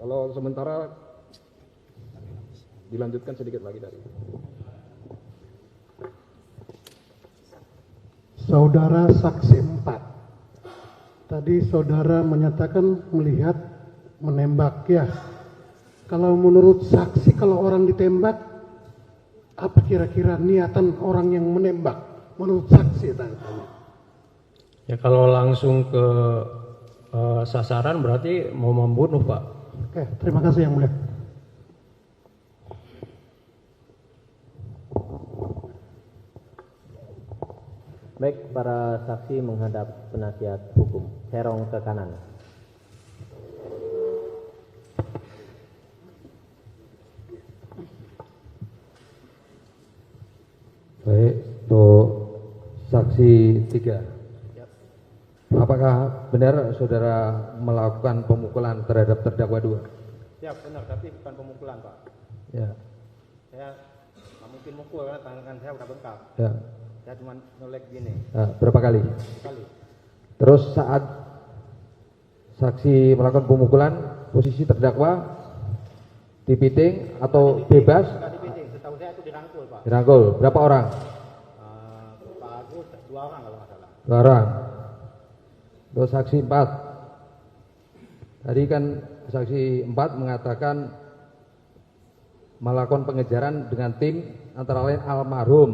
Kalau sementara dilanjutkan sedikit lagi dari. Saudara saksi 4. Tadi saudara menyatakan melihat menembak ya. Kalau menurut saksi kalau orang ditembak, apa kira-kira niatan orang yang menembak? Menurut saksi tanya. Ya kalau langsung ke sasaran berarti mau membunuh Pak. Oke, terima kasih yang mulia. Baik, para saksi menghadap penasihat hukum. Serong ke kanan. Baik, untuk saksi 3. Apakah benar saudara melakukan pemukulan terhadap terdakwa 2? Ya benar, tapi bukan pemukulan Pak. Ya. Saya nggak mungkin mukul karena tangan saya udah bengkak. Ya. Saya cuma nolek gini. Berapa kali? Sekali. Terus saat saksi melakukan pemukulan, posisi terdakwa dipiting atau bebas? Nggak dipiting, setahu saya itu dirangkul Pak. Dirangkul. Berapa orang? Pak Agus 2 orang kalau nggak salah. 2 orang. Terus saksi 4. Tadi kan saksi 4 mengatakan melakukan pengejaran dengan tim antara lain almarhum,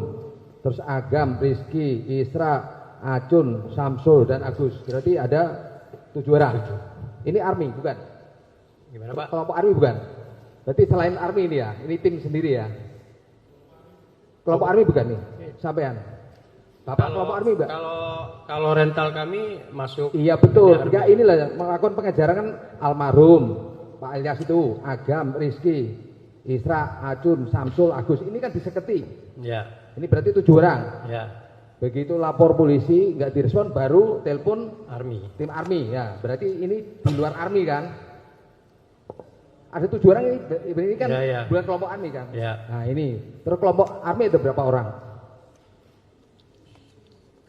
terus Agam, Rizky, Isra, Acun, Samsul, dan Agus. Berarti ada 7 orang. Ini army bukan? Gimana Pak? Kelompok army bukan? Berarti selain army ini ya, ini tim sendiri ya. Kelompok army bukan nih? Sampean. Bapak kelompok army bukan? Kalau rental kami masuk. Iya betul. Army. Enggak, inilah melakukan pengejaran kan almarhum Pak Ilyas itu, Agam, Rizky, Isra, Acun, Samsul, Agus. Ini kan diseketi. Ya. Ini berarti 7 orang. Ya. Begitu lapor polisi nggak direspon, baru telepon Army. tim army. Ya, berarti ini di luar army kan? Ada 7 orang ini kan Ya. bukan kelompok army kan? Ya. Nah ini, terus kelompok army itu berapa orang?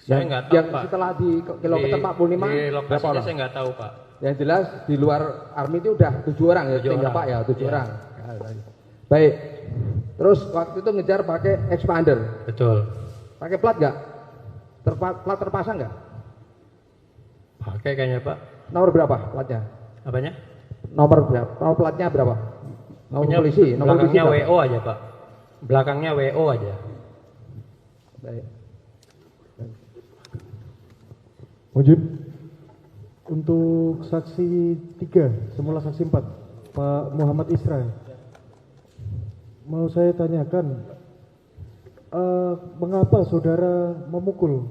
Saya nggak tahu yang Pak. setelah di kilometer 45 di berapa lokasinya orang? saya nggak tahu Pak. Yang jelas di luar army itu udah 7 orang ya, 7 tim orang. Bapak ya, 7 Ya. orang. Baik. Terus waktu itu ngejar pakai expander. Betul. Pakai plat nggak? Plat terpasang nggak? Pakai kayaknya Pak. Nomor berapa platnya? Apanya? Nomor berapa? Nomor platnya berapa? Nomor Punya polisi, nomor polisi. belakangnya berapa? WO aja Pak. Belakangnya WO aja. Baik. Wajib. Untuk saksi 3, semula saksi 4, Pak Muhammad Isra. Mau saya tanyakan, mengapa saudara memukul?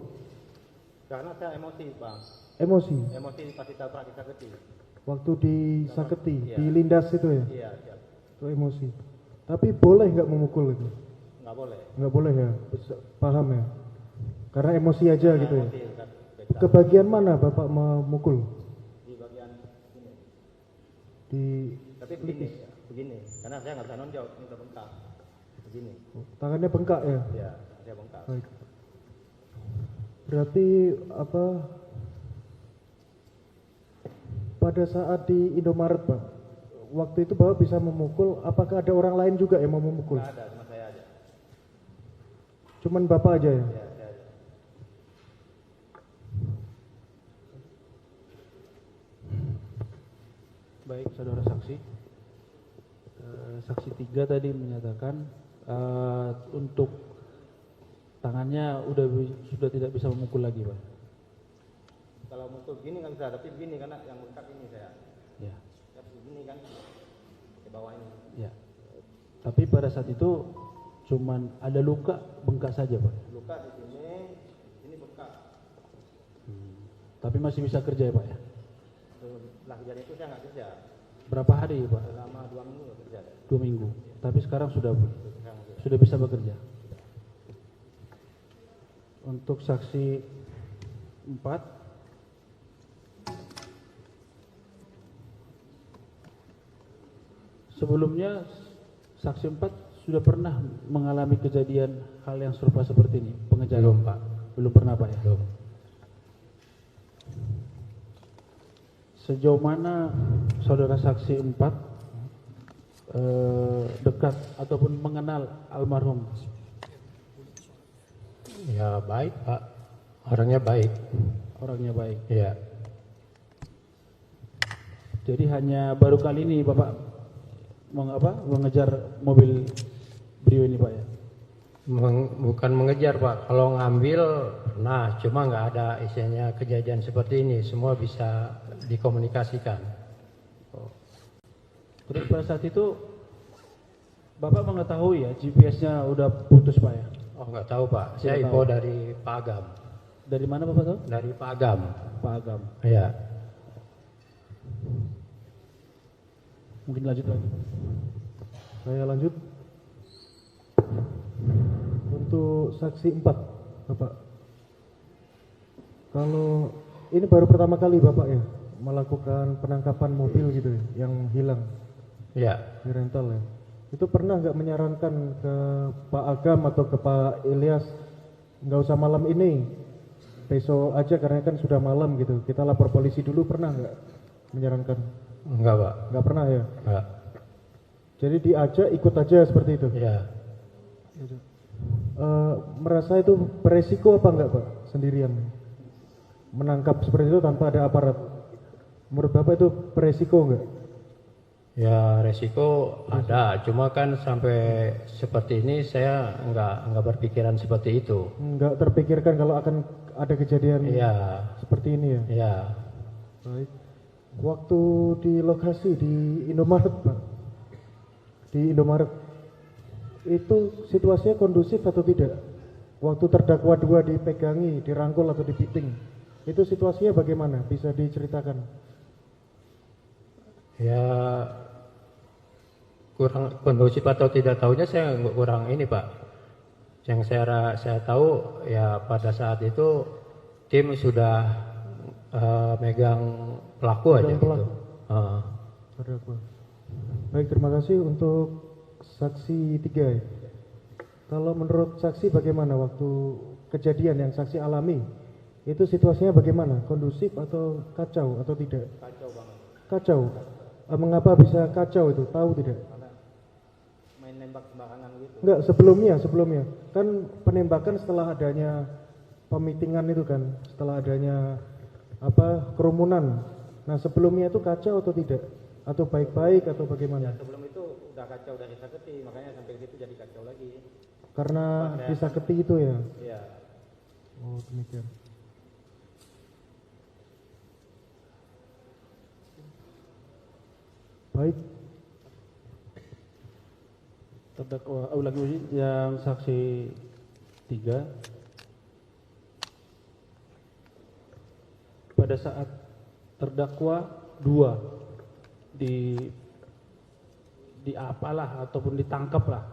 Karena saya emosi, Bang. Emosi. Emosi pas ditabrak disakiti. Waktu disaketi, Iya. dilindas itu ya? Iya, siap. Itu emosi. Tapi boleh nggak memukul itu? Nggak boleh. Nggak boleh ya? Paham ya? Karena emosi aja Karena gitu ya? emosi, kan. Beda. Ke bagian mana Bapak memukul? Di bagian ini. Di Tapi begini, ya, begini. Karena saya nggak bisa nonjok, ini terbengkak. Begini. tangannya bengkak ya? Iya, saya bengkak. Baik. Berarti apa? Pada saat di Indomaret, Pak, waktu itu Bapak bisa memukul, apakah ada orang lain juga yang mau memukul? Nggak ada, cuma saya aja. Cuman Bapak aja ya? Iya, saya aja. Baik, saudara saksi. Saksi 3 tadi menyatakan untuk tangannya sudah tidak bisa memukul lagi, Pak. Kalau mukul begini nggak bisa, tapi begini karena yang bengkak ini saya. Ya, Ya begini kan, ke bawah ini. ya. Tapi pada saat itu cuman ada luka bengkak saja, Pak. Luka di sini bengkak. Tapi masih bisa kerja ya, Pak ya. Setelah kejadian itu saya nggak kerja. Berapa hari, Pak? Selama 2 minggu nggak kerja. 2 minggu. Tapi sekarang sudah Saya nggak kerja. bisa bekerja. Untuk saksi 4, sebelumnya saksi 4 sudah pernah mengalami kejadian hal yang serupa seperti ini, pengejaran? Belum Pak. Belum pernah, Pak ya? Belum. Sejauh mana saudara saksi 4 dekat ataupun mengenal almarhum? Ya baik Pak. Orangnya baik. Orangnya baik. Iya. Jadi hanya baru kali ini Bapak mengejar mobil Brio ini, Pak ya? Bukan mengejar Pak. Kalau ngambil, nah cuma nggak ada isinya kejadian seperti ini. Semua bisa dikomunikasikan. Terus pada saat itu Bapak mengetahui ya GPS-nya udah putus, Pak ya? Oh nggak tahu Pak. Saya Tidak info tahu. dari Pak Agam. Dari mana Bapak tahu? Dari Pak Agam. Pak Agam. Iya. Mungkin lanjut lagi. Saya lanjut. Untuk saksi 4, Bapak. Kalau ini baru pertama kali Bapak ya melakukan penangkapan mobil gitu ya, yang hilang Iya. di rental ya. Itu pernah nggak menyarankan ke Pak Agam atau ke Pak Ilyas, nggak usah malam ini, besok aja karena kan sudah malam gitu, kita lapor polisi dulu, pernah nggak menyarankan? Enggak Pak. Nggak pernah ya? Enggak. Jadi diajak ikut aja seperti itu? Iya. Merasa itu beresiko apa enggak Pak, sendirian menangkap seperti itu tanpa ada aparat? Menurut Bapak itu beresiko enggak? Ya resiko ada. Cuma kan sampai seperti ini saya enggak berpikiran seperti itu. Enggak terpikirkan kalau akan ada kejadian Iya. seperti ini ya? Iya. Baik. Waktu di lokasi di Indomaret Pak, di Indomaret itu situasinya kondusif atau tidak? Waktu terdakwa 2 dipegangi, dirangkul atau dipiting, itu situasinya bagaimana? Bisa diceritakan? Ya kurang kondusif atau tidak tahunya saya kurang ini Pak. Yang saya tahu ya pada saat itu tim sudah megang pelaku aja Megang pelaku. gitu. Terdakwa. Baik, terima kasih untuk saksi 3. Kalau menurut saksi bagaimana waktu kejadian yang saksi alami? Itu situasinya bagaimana? Kondusif atau kacau atau tidak? Kacau banget. Kacau. Mengapa bisa kacau itu? Tahu tidak? Karena main nembak sembarangan gitu. Enggak, sebelumnya. Kan penembakan setelah adanya pemitingan itu kan, setelah adanya kerumunan. Nah sebelumnya itu kacau atau tidak? Atau baik-baik atau bagaimana? Sebelum itu udah kacau dari Saketi, makanya sampai situ jadi kacau lagi. Karena di Saketi itu ya? Iya. Oh demikian. Baik. Terdakwa lagi yang saksi 3 pada saat terdakwa 2 di apalah ataupun ditangkap lah,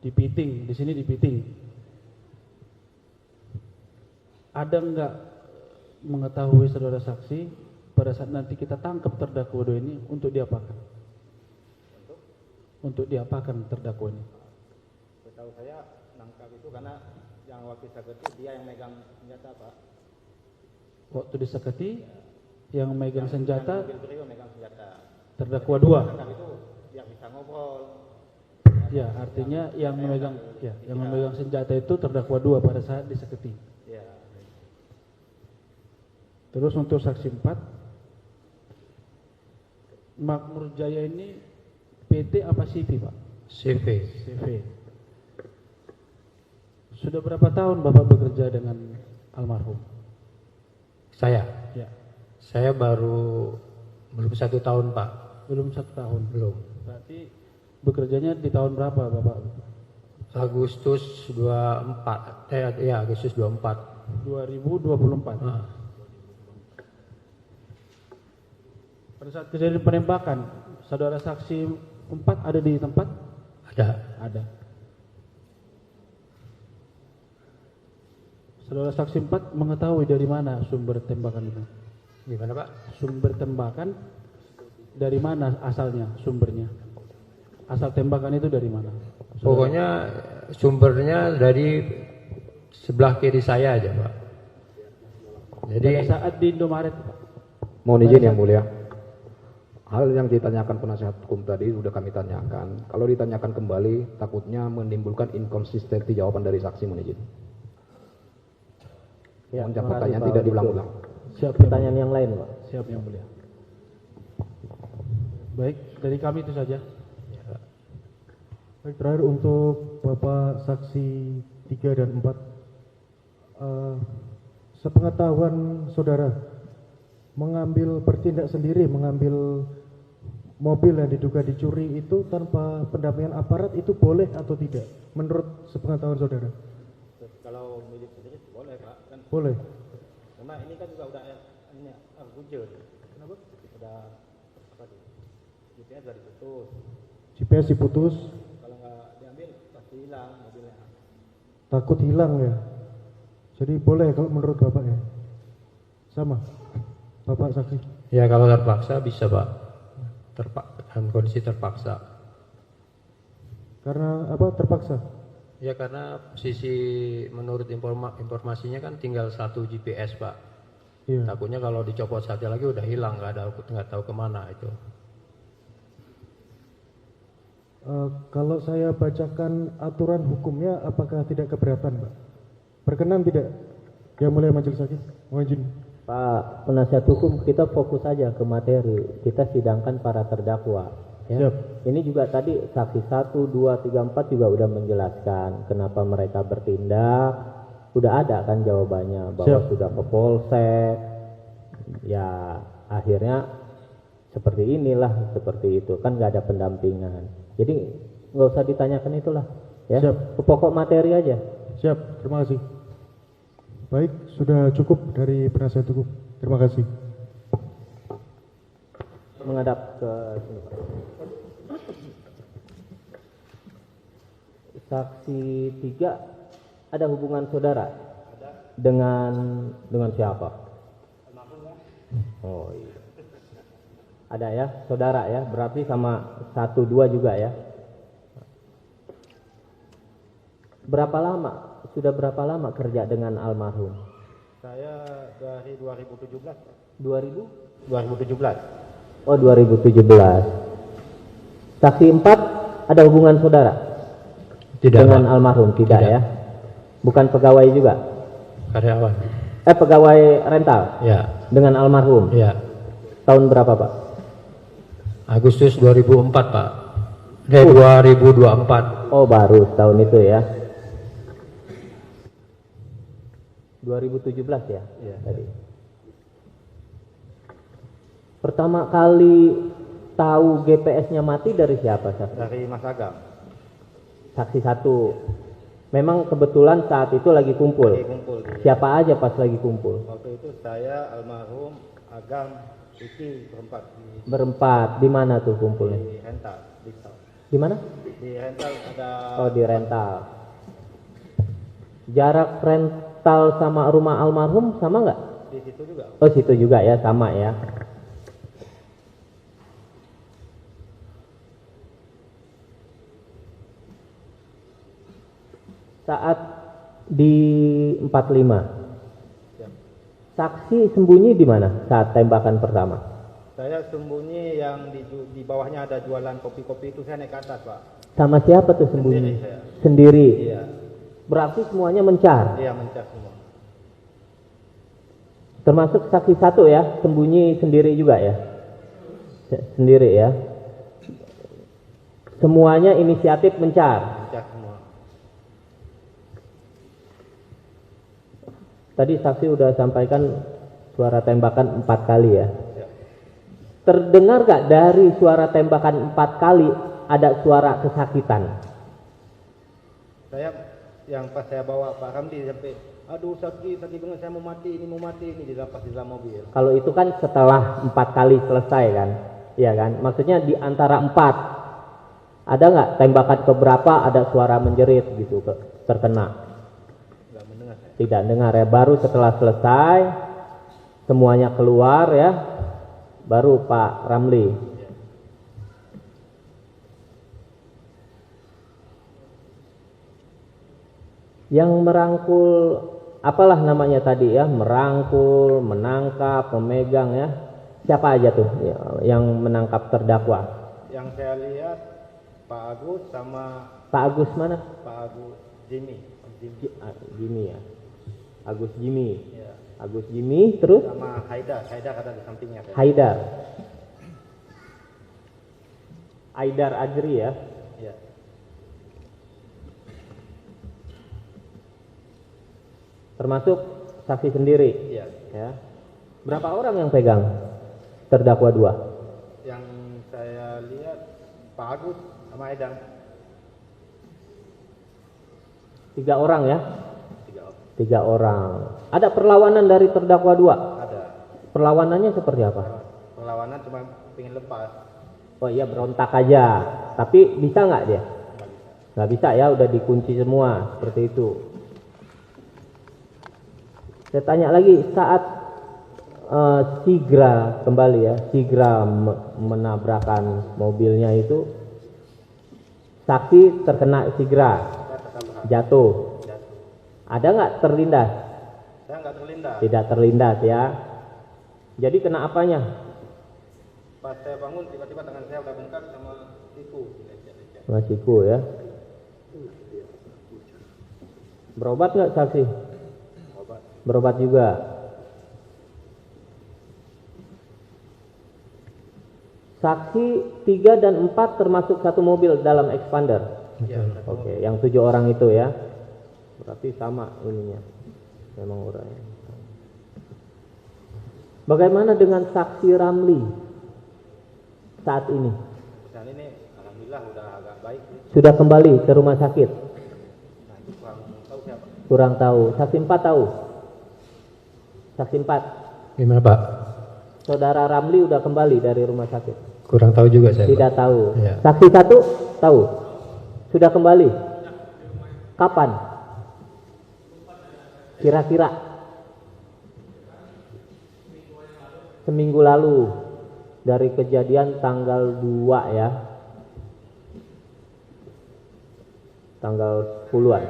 dipiting, di sini dipiting. Ada enggak mengetahui saudara saksi pada saat nanti kita tangkap terdakwa 2 ini untuk diapakan? Untuk diapakan terdakwa ini? Setahu saya nangkap itu karena yang waktu Saketi dia yang megang senjata, Pak. Waktu di Saketi yang megang senjata, Mobil Brio megang senjata. terdakwa 2. Nangkap itu yang bisa ngobrol. Ya, artinya yang memegang senjata itu terdakwa 2 pada saat di Saketi. Iya. Terus untuk saksi 4, Makmur Jaya ini PT apa CV, Pak? CV. CV. Sudah berapa tahun Bapak bekerja dengan almarhum? Saya. Ya, Saya belum 1 tahun, Pak. belum 1 tahun. Belum. Berarti bekerjanya di tahun berapa, Bapak? Agustus 24. Agustus 24. 2024. Ah. Pada saat kejadian penembakan, saudara saksi 4 ada di tempat? Ada. Saudara saksi 4 mengetahui dari mana sumber tembakan itu? Gimana, Pak? Sumber tembakan dari mana asalnya, sumbernya? Asal tembakan itu dari mana? Pokoknya sumbernya dari sebelah kiri saya aja, Pak. Jadi Pada saat di Indomaret, Pak. Mohon izin yang mulia. Hal yang ditanyakan penasihat hukum tadi sudah kami tanyakan. Kalau ditanyakan kembali, takutnya menimbulkan inkonsistensi jawaban dari saksi. Mohon izin. Ya, Mohon terima kasih, pertanyaan Pak. tidak diulang-ulang. Siap Pertanyaan yang lain, Pak. Siap yang mulia. Baik, dari kami itu saja. Baik, terakhir untuk Bapak saksi 3 dan 4. Sepengetahuan saudara, bertindak sendiri, mengambil mobil yang diduga dicuri itu tanpa pendampingan aparat itu boleh atau tidak? Menurut sepengetahuan saudara? Kalau milik sendiri boleh, Pak. Kan Boleh. karena ini kan juga udah ini Google. Kenapa? Udah apa tuh? GPS sudah diputus. GPS diputus, Kalau nggak diambil pasti hilang mobilnya. takut hilang ya. Jadi boleh kalau menurut Bapak ya? Sama, Bapak saksi. ya kalau terpaksa bisa, Pak. Dalam kondisi terpaksa. Karena apa terpaksa? Ya karena posisi menurut informasinya kan tinggal 1 GPS, Pak. Iya. Takutnya kalau dicopot saja lagi udah hilang, nggak tahu kemana itu. Kalau saya bacakan aturan hukumnya, apakah tidak keberatan, Pak? Berkenan tidak? Yang mulia majelis hakim, mohon izin. Pak penasihat hukum, kita fokus saja ke materi. Kita sidangkan para terdakwa. Ya. Siap. Ini juga tadi saksi 1, 2, 3, 4 juga udah menjelaskan kenapa mereka bertindak. Udah ada kan jawabannya bahwa Siap. sudah ke polsek. Ya akhirnya seperti inilah, seperti itu kan nggak ada pendampingan. Jadi nggak usah ditanyakan itulah. Ya. Siap. Ke pokok materi aja. Siap, terima kasih. Baik, sudah cukup dari penasihat hukum. Terima kasih. Menghadap ke sini, Pak. Saksi 3 ada hubungan saudara dengan siapa? Oh iya. Ada ya, saudara ya. Berarti sama 1, 2 juga ya. Sudah berapa lama kerja dengan almarhum? Saya dari 2017. 2000? 2017. Oh 2017. Saksi 4 ada hubungan saudara? Tidak, Dengan Pak. almarhum? Tidak, Tidak. ya? Bukan pegawai juga? karyawan. Pegawai rental Ya, dengan almarhum. ya. Tahun berapa, Pak? Agustus 2004, Pak. 2024. Oh, baru tahun itu ya. 2017 ya? Iya, tadi. Pertama kali tahu GPS-nya mati dari siapa, saksi? Dari Mas Agam. Saksi satu. Memang kebetulan saat itu lagi kumpul. Lagi kumpul. Siapa aja pas lagi kumpul? Waktu itu saya, almarhum, Agam, Iki berempat Berempat. Di mana tuh kumpulnya? di rental. Di mana? Di rental ada. Oh, di rental. Jarak rental sama rumah almarhum sama nggak? Di situ juga. Oh, situ juga ya, sama ya. Saat di 45, Ya. saksi sembunyi di mana saat tembakan pertama? Saya sembunyi yang di bawahnya ada jualan kopi-kopi itu, saya naik ke atas, Pak. Sama siapa tuh sembunyi? Sendiri saya. Sendiri. Iya. Berarti semuanya mencar. Iya, mencas semua. Termasuk saksi satu ya, sembunyi sendiri juga ya? Sendiri ya. Semuanya inisiatif mencar. Mencas semua. Tadi saksi udah sampaikan suara tembakan 4 kali ya. Ya. Terdengar gak dari suara tembakan 4 kali ada suara kesakitan? Saya yang pas saya bawa Pak Ramli sampai, aduh sakit banget, saya mau mati ini di dalam mobil. Kalau itu kan setelah 4 kali selesai kan, iya kan? Maksudnya di antara 4 ada nggak tembakan keberapa ada suara menjerit gitu terkena? Nggak mendengar saya. Tidak dengar ya. Baru setelah selesai semuanya keluar ya, baru Pak Ramli. Yang merangkul, apalah namanya tadi ya, merangkul, menangkap, memegang ya. Siapa aja tuh yang menangkap terdakwa? Yang saya lihat Pak Agus sama Pak Agus mana? Pak Agus Jimmy. Jimmy ya. Agus Jimmy. Ya. Agus Jimmy terus Sama Haidar ada di sampingnya. Haidar. Haidar Ajri ya. Ya. Termasuk saksi sendiri. Iya. Ya. Berapa orang yang pegang terdakwa 2? Yang saya lihat Pak Agus sama Haidar. 3 orang ya. 3 orang. 3 orang. Ada perlawanan dari terdakwa 2? Ada. Perlawanannya seperti apa? Perlawanan cuma pengen lepas. Oh iya, berontak aja. Tapi bisa nggak dia? Nggak bisa ya, udah dikunci semua seperti itu. Saya tanya lagi, saat Sigra kembali ya, Sigra menabrakkan mobilnya itu, saksi terkena Sigra, jatuh. Ada nggak terlindas? Saya nggak terlindas. Tidak terlindas ya. Jadi kena apanya? Pas saya bangun tiba-tiba tangan saya udah bengkak sama siku. Sama siku ya. Berobat nggak saksi? Berobat juga. Saksi 3 dan 4 termasuk satu mobil dalam expander. Iya. Oke, yang 7 orang itu ya. Berarti sama ininya. Memang orangnya. Bagaimana dengan saksi Ramli saat ini? Dan ini alhamdulillah udah agak baik. Sudah kembali ke rumah sakit? Nah, itu kurang tahu siapa. Kurang tahu. Saksi 4 tahu? Saksi 4. Gimana Pak? Saudara Ramli udah kembali dari rumah sakit? Kurang tahu juga saya. Tidak Pak. tahu. Ya. Saksi 1 tahu? Sudah kembali? Kapan? Kira-kira? Seminggu lalu. Dari kejadian tanggal 2 ya. Tanggal 10-an.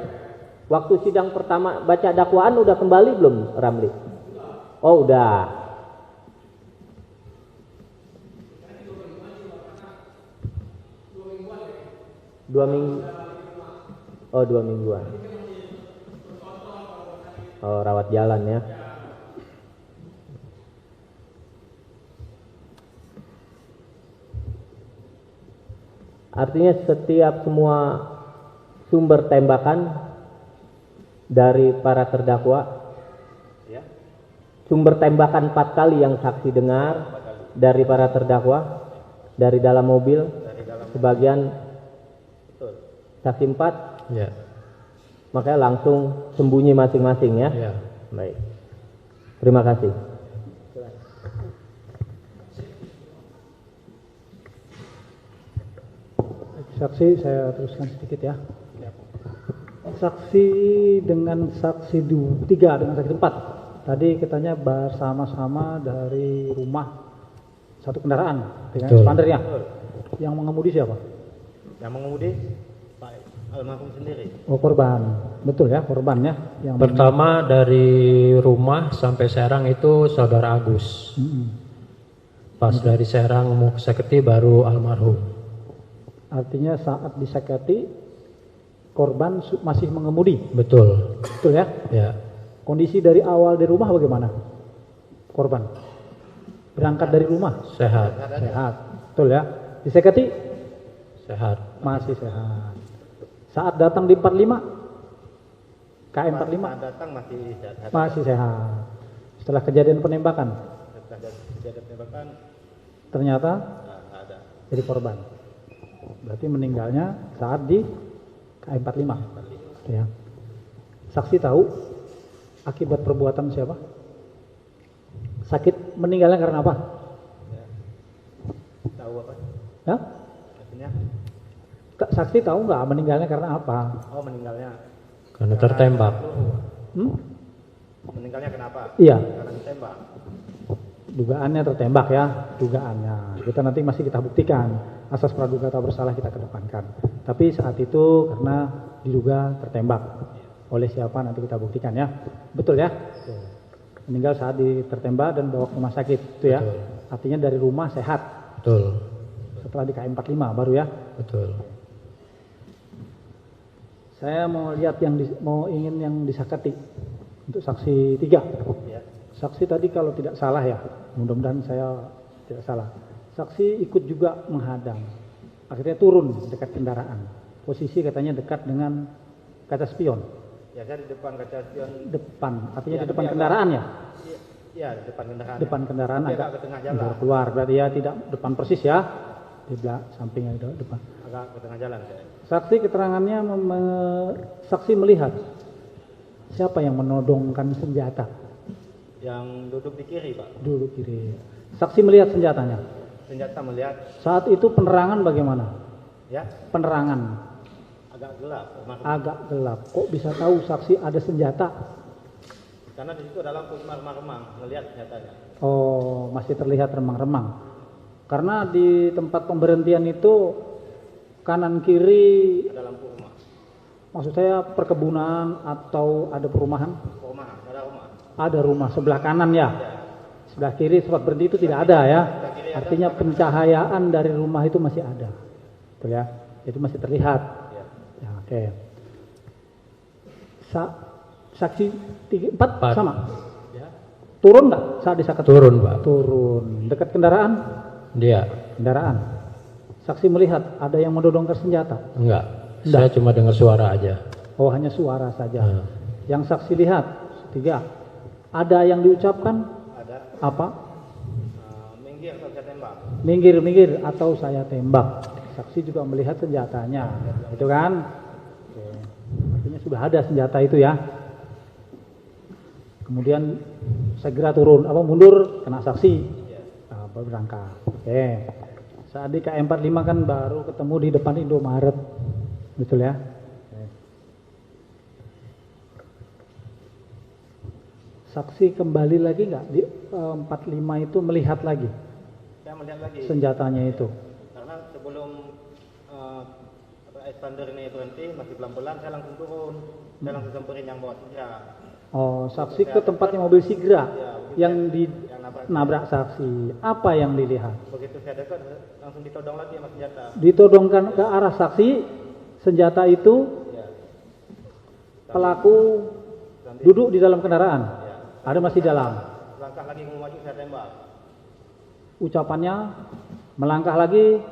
Waktu sidang pertama baca dakwaan udah kembali belum Ramli? Oh udah. Dua minggu. Oh 2 mingguan. rawat jalan ya. Artinya setiap semua sumber tembakan dari para terdakwa, sumber tembakan 4 kali yang saksi dengar dari para terdakwa dari dalam mobil, sebagian saksi 4, Ya. makanya langsung sembunyi masing-masing ya. Ya. Baik, terima kasih. Saksi saya teruskan sedikit ya. Saksi dengan saksi 3 dengan saksi 4. Tadi katanya bersama-sama dari rumah satu kendaraan dengan Betul. expandernya. Yang mengemudi siapa? Yang mengemudi Pak almarhum sendiri. Oh, korban. Betul ya, korbannya yang Pertama dari rumah sampai Serang itu saudara Agus. Pas dari Serang mau ke Seketi baru almarhum. artinya saat diseketi korban masih mengemudi. Betul. Betul ya? Ya. Kondisi dari awal di rumah bagaimana? Korban berangkat dari rumah Sehat. sehat, betul ya? Diseketi Sehat. masih sehat. Saat datang di 45 KM 45 Saat datang masih sehat. masih sehat. Setelah kejadian penembakan Setelah kejadian penembakan ternyata nggak ada. jadi korban. Berarti meninggalnya saat di KM 45. Ya. Saksi tahu akibat perbuatan siapa? Sakit meninggalnya karena apa? Tahu apa? Ya? Artinya Saksi tahu nggak meninggalnya karena apa? meninggalnya Karena tertembak. meninggalnya kenapa? Iya, Karena ditembak. dugaannya tertembak ya, dugaannya. Kita nanti masih kita buktikan. Asas praduga tak bersalah kita kedepankan. Tapi saat itu karena diduga tertembak. Oleh siapa nanti kita buktikan ya. Betul ya? Meninggal saat tertembak dan bawa ke rumah sakit itu ya. Betul. Artinya dari rumah sehat. Betul. Setelah di KM 45 baru ya. Betul. Saya mau lihat mau ingin yang disakati untuk saksi 3. Saksi tadi kalau tidak salah ya, mudah-mudahan saya tidak salah. Saksi ikut juga menghadang. Akhirnya turun dekat kendaraan. Posisi katanya dekat dengan kaca spion. Ya saya di depan kaca spion. Depan, artinya Ya, di depan tapi kendaraan ya. Iya di depan kendaraan. Depan kendaraan Tapi agak ke tengah jalan. keluar, berarti ya tidak depan persis ya. Di belakang sampingnya di depan. Agak ke tengah jalan saya. Saksi keterangannya saksi melihat siapa yang menodongkan senjata Yang duduk di kiri Pak. dulu kiri. Saksi melihat senjatanya. Senjata melihat Saat itu penerangan bagaimana? ya Penerangan agak gelap. agak gelap. Kok bisa tahu saksi ada senjata? Karena di situ ada lampu remang-remang melihat senjatanya. Oh, masih terlihat remang-remang. Karena di tempat pemberhentian itu kanan kiri, Ada lampu rumah. maksud saya perkebunan atau ada perumahan? Rumah, ada rumah. Ada rumah sebelah kanan ya. Sebelah kiri tempat berhenti itu tidak ada ya. Artinya pencahayaan dari rumah itu masih ada. Betul ya? Itu masih terlihat. Ya, oke. Saksi 4 sama. Turun nggak saat disakat? Turun, Pak. Turun. Dekat kendaraan? Dia. Kendaraan. Saksi melihat ada yang menodongkan senjata. Enggak. Enggak. Saya cuma dengar suara aja. Oh, hanya suara saja. Nah. Yang saksi lihat 3. Ada yang diucapkan? Ada Apa? minggir atau saya tembak. Minggir atau saya tembak. Saksi juga melihat senjatanya, itu kan? Oke. Artinya sudah ada senjata itu ya. Kemudian segera turun, mundur, kena saksi, baru berangkat. Oke. Saat di KM 45 kan baru ketemu di depan Indomaret, betul ya? Oke. Saksi kembali lagi nggak di 45 itu melihat lagi Saya melihat lagi. senjatanya itu? Karena sebelum expander ini berhenti masih pelan-pelan saya langsung turun. Saya langsung samperin yang bawa senjata. Oh, saksi ke tempatnya mobil Sigra yang nabrak saksi. Apa yang dilihat? Begitu saya dekat langsung ditodong lagi sama senjata. Ditodongkan ke arah saksi, senjata itu pelaku Duduk di dalam kendaraan. Ya. Ada masih dalam. Langkah lagi mau maju saya tembak. Ucapannya melangkah lagi,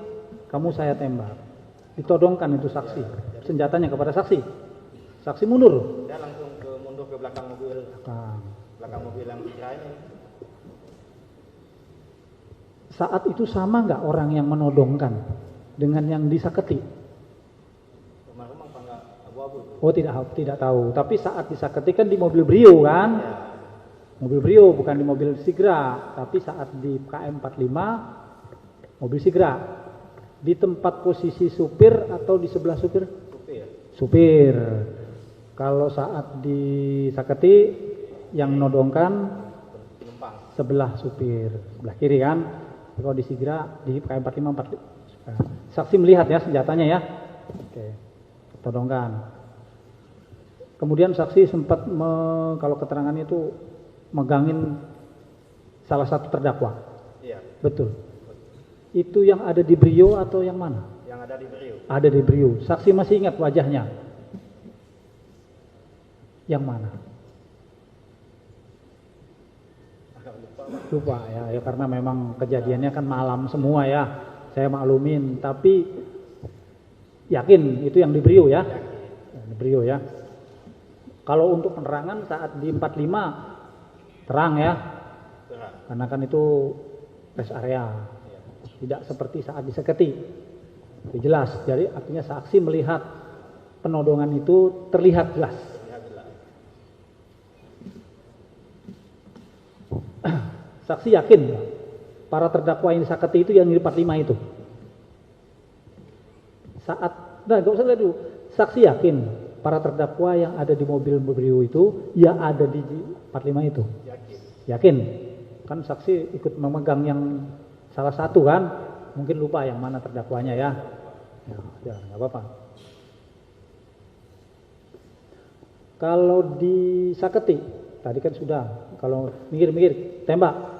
kamu saya tembak. Ditodongkan itu saksi. Senjatanya kepada saksi. Saksi mundur. Saya langsung mundur ke belakang mobil. Belakang mobil yang Sigra ini. Saat itu sama nggak orang yang menodongkan dengan yang disaketi? Rumah-rumah apa enggak abu-abu? Oh tidak tahu. Tapi saat disaketi kan di mobil Brio kan? Ya. Mobil Brio bukan di mobil Sigra. Tapi saat di KM45 mobil Sigra. Di tempat posisi supir atau di sebelah supir? Supir. Supir. Kalau saat disaketi yang nodongkan Penumpang. sebelah supir, sebelah kiri kan? Kalau di Sigra di KM45 saksi melihat ya senjatanya ya. Oke. Todongkan. Kemudian saksi sempat kalau keterangannya itu megangin salah satu terdakwa. Iya. Betul. Itu yang ada di Brio atau yang mana? Yang ada di Brio. Ada di Brio. Saksi masih ingat wajahnya? Yang mana? Lupa ya, karena memang kejadiannya kan malam semua ya. Saya maklumin, tapi yakin itu yang di Brio ya? Yang di Brio ya. Kalau untuk penerangan saat di 45 terang ya. Karena kan itu rest area. Tidak seperti saat diseketi. Itu jelas. Jadi artinya saksi melihat penodongan itu terlihat jelas. Saksi yakin para terdakwa yang disaketi itu yang di 45 itu. Enggak usah lihat dulu. Saksi yakin para terdakwa yang ada di mobil Brio itu ya ada di 45 itu. Yakin. Kan saksi ikut memegang yang salah satu kan, mungkin lupa yang mana terdakwanya ya. Ya, nggak apa-apa. Kalau disaketi, tadi kan sudah. Kalau minggir, tembak.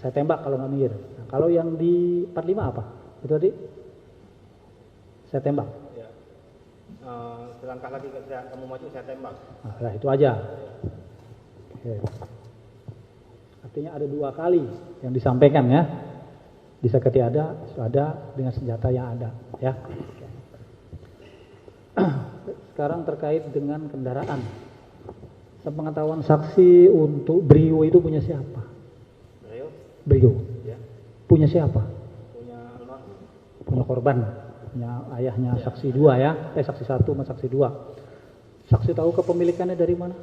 Saya tembak kalau nggak minggir. Nah, kalau yang di 45 apa? Itu tadi? Saya tembak. Ya. Selangkah lagi kamu maju saya tembak. Nah, itu aja. Oke. Artinya ada 2 kali yang disampaikan ya. Disaketi ada dengan senjata yang ada ya. Sekarang terkait dengan kendaraan. Sepengetahuan saksi untuk Brio itu punya siapa? Brio. Ya. Punya siapa? Punya korban. Punya ayahnya saksi 2 ya. Saksi 1 sama saksi 2. Saksi tahu kepemilikannya dari mana?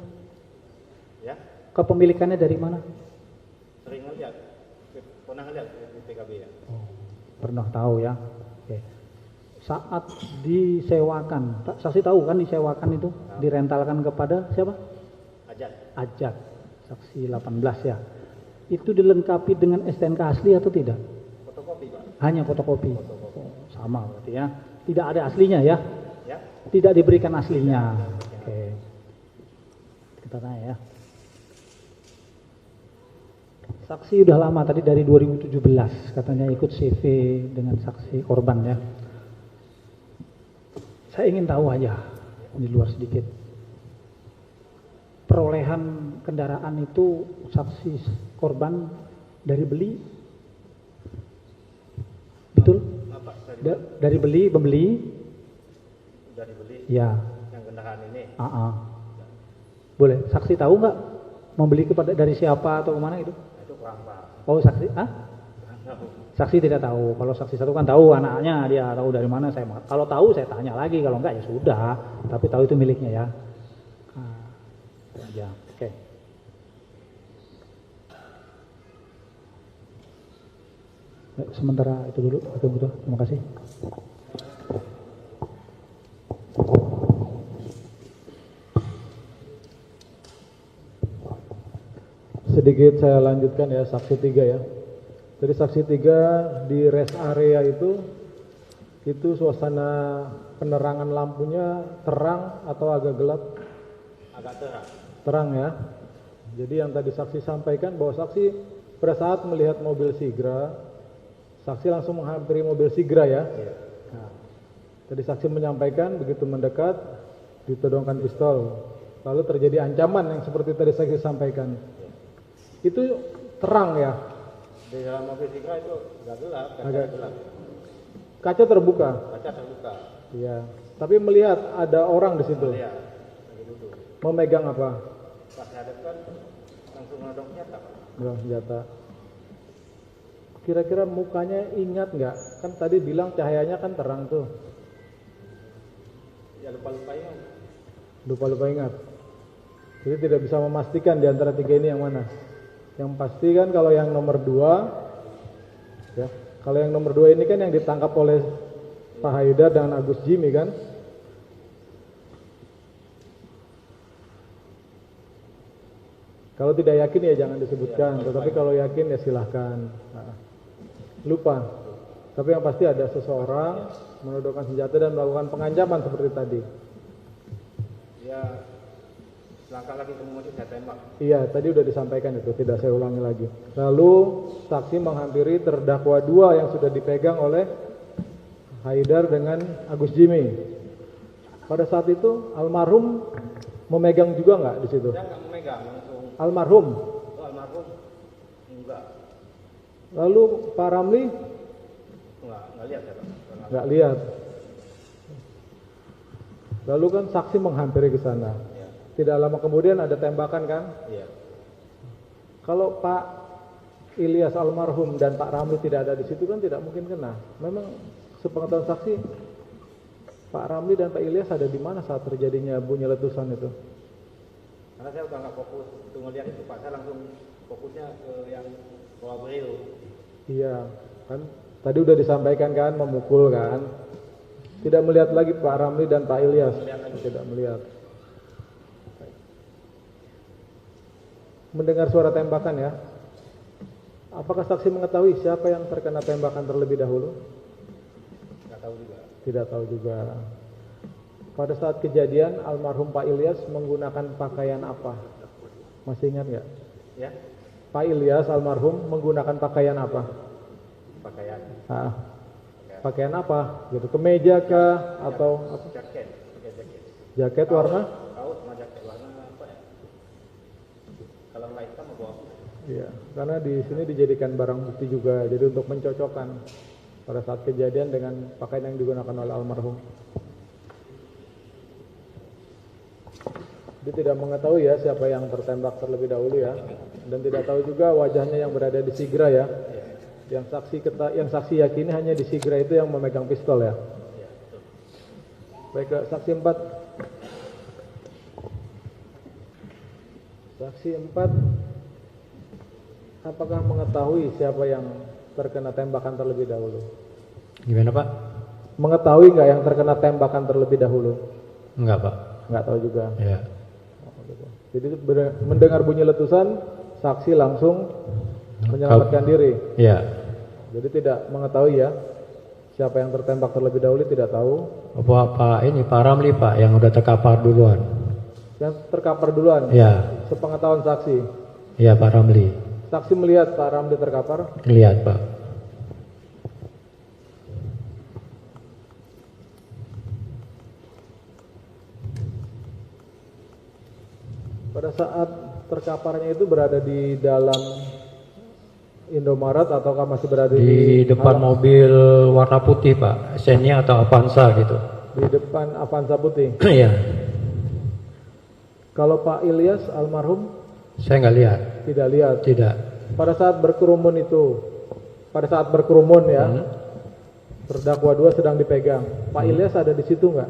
Ya. Kepemilikannya dari mana? Sering lihat. Pernah lihat di PKB ya. Oh, pernah tahu ya. Oke. Saat disewakan, saksi tahu kan disewakan itu, direntalkan kepada siapa? Ajat. Saksi 18 ya. Itu dilengkapi dengan STNK asli atau tidak? Fotokopi, Pak. Hanya fotokopi. Oh, sama berarti ya. Tidak ada aslinya ya? Ya. Tidak diberikan aslinya. Oke. Kita tanya ya. Saksi udah lama tadi dari 2017 katanya ikut CV dengan saksi korban ya. Saya ingin tahu aja di luar sedikit. Perolehan kendaraan itu saksi korban dari beli, betul? Dari beli, pembeli? Dari beli. Ya. Yang kendaraan ini. Boleh. Saksi tahu nggak membeli kepada dari siapa atau kemana itu? Itu kurang Pak. Oh saksi, saksi tidak tahu. Kalau saksi satu kan tahu anaknya, dia tahu dari mana. Kalau tahu saya tanya lagi, kalau enggak ya sudah. Tapi tahu itu miliknya ya. Ya, oke. Sementara itu dulu, Oke, betul. Terima kasih. Sedikit saya lanjutkan ya, saksi 3 ya. Jadi saksi 3 di rest area itu suasana penerangan lampunya terang atau agak gelap? Agak terang. Terang ya. Jadi yang tadi saksi sampaikan bahwa saksi pada saat melihat mobil Sigra, saksi langsung menghampiri mobil Sigra ya. Nah, tadi saksi menyampaikan begitu mendekat ditodongkan pistol. lalu terjadi ancaman yang seperti tadi saya sampaikan. Itu terang ya. Di dalam mobil Sigra itu agak gelap, Agak gelap. Kaca terbuka. Kaca terbuka. Iya. Tapi melihat ada orang di situ. Lihat, lagi duduk. Memegang apa? Pas hadapkan langsung nodong senjata. Memegang senjata. Kira-kira mukanya ingat nggak? Kan tadi bilang cahayanya kan terang tuh. Ya lupa-lupa ingat. Lupa-lupa ingat. Jadi tidak bisa memastikan di antara tiga ini yang mana. Yang pasti kan kalau yang nomor 2, ya, kalau yang nomor 2 ini kan yang ditangkap oleh Pak Haidar dan Agus Jimmy kan. Kalau tidak yakin ya jangan disebutkan, tetapi kalau yakin ya silahkan. Nah, lupa. Tapi yang pasti ada seseorang menodongkan senjata dan melakukan pengancaman seperti tadi. Ya, selangkah lagi kemudian saya tembak. Iya, tadi udah disampaikan itu, tidak saya ulangi lagi. Lalu saksi menghampiri terdakwa 2 yang sudah dipegang oleh Haidar dengan Agus Jimmy. Pada saat itu almarhum memegang juga nggak di situ? Saya nggak memegang langsung. Almarhum. Oh, almarhum enggak. Lalu Pak Ramli Enggak lihat ya Pak. nggak lihat. Lalu kan saksi menghampiri ke sana. Ya. Tidak lama kemudian ada tembakan kan? Iya. Kalau Pak Ilyas almarhum dan Pak Ramli tidak ada di situ kan tidak mungkin kena. Memang sepengetahuan saksi Pak Ramli dan Pak Ilyas ada di mana saat terjadinya bunyi letusan itu? Karena saya udah nggak fokus untuk ngeliat itu Pak, saya langsung fokusnya ke yang bawah beliau. Iya, kan tadi udah disampaikan kan memukul kan. Tidak melihat lagi Pak Ramli dan Pak Ilyas. Tidak melihat. Mendengar suara tembakan ya. Apakah saksi mengetahui siapa yang terkena tembakan terlebih dahulu? Nggak tahu juga. Tidak tahu juga. Pada saat kejadian almarhum Pak Ilyas menggunakan pakaian apa? Masih ingat nggak? Ya, Pak Ilyas almarhum menggunakan pakaian apa? pakaian. Ah, pakaian apa? Gitu, kemeja kah atau apa? Jaket, pakai jaket. Jaket warna? Kaos sama jaket warna apa ya? Kalau nggak hitam mau bawa. Iya, karena di sini dijadikan barang bukti juga, jadi untuk mencocokkan pada saat kejadian dengan pakaian yang digunakan oleh almarhum. Dia tidak mengetahui ya siapa yang tertembak terlebih dahulu ya, dan tidak tahu juga wajahnya yang berada di Sigra ya. Yang saksi yakini hanya di Sigra itu yang memegang pistol ya. Baik, saksi 4. Saksi 4, apakah mengetahui siapa yang terkena tembakan terlebih dahulu? Gimana Pak? Mengetahui nggak yang terkena tembakan terlebih dahulu? Enggak Pak. Nggak tahu juga. Ya. Jadi mendengar bunyi letusan, saksi langsung menyelamatkan diri. Ya. Jadi tidak mengetahui ya siapa yang tertembak terlebih dahulu, tidak tahu. Pak ini Pak Ramli Pak yang udah terkapar duluan. Yang terkapar duluan. Ya. Sepengetahuan saksi. Iya Pak Ramli. Saksi melihat Pak Ramli terkapar. Lihat Pak. Pada saat terkaparnya itu berada di dalam Indomaret ataukah masih berada Di depan mobil warna putih Pak, Xenia atau Avanza gitu. di depan Avanza putih? Iya. Kalau Pak Ilyas almarhum Saya nggak lihat. tidak lihat. Tidak. Pada saat berkerumun ya, terdakwa 2 sedang dipegang. Pak Ilyas ada di situ nggak?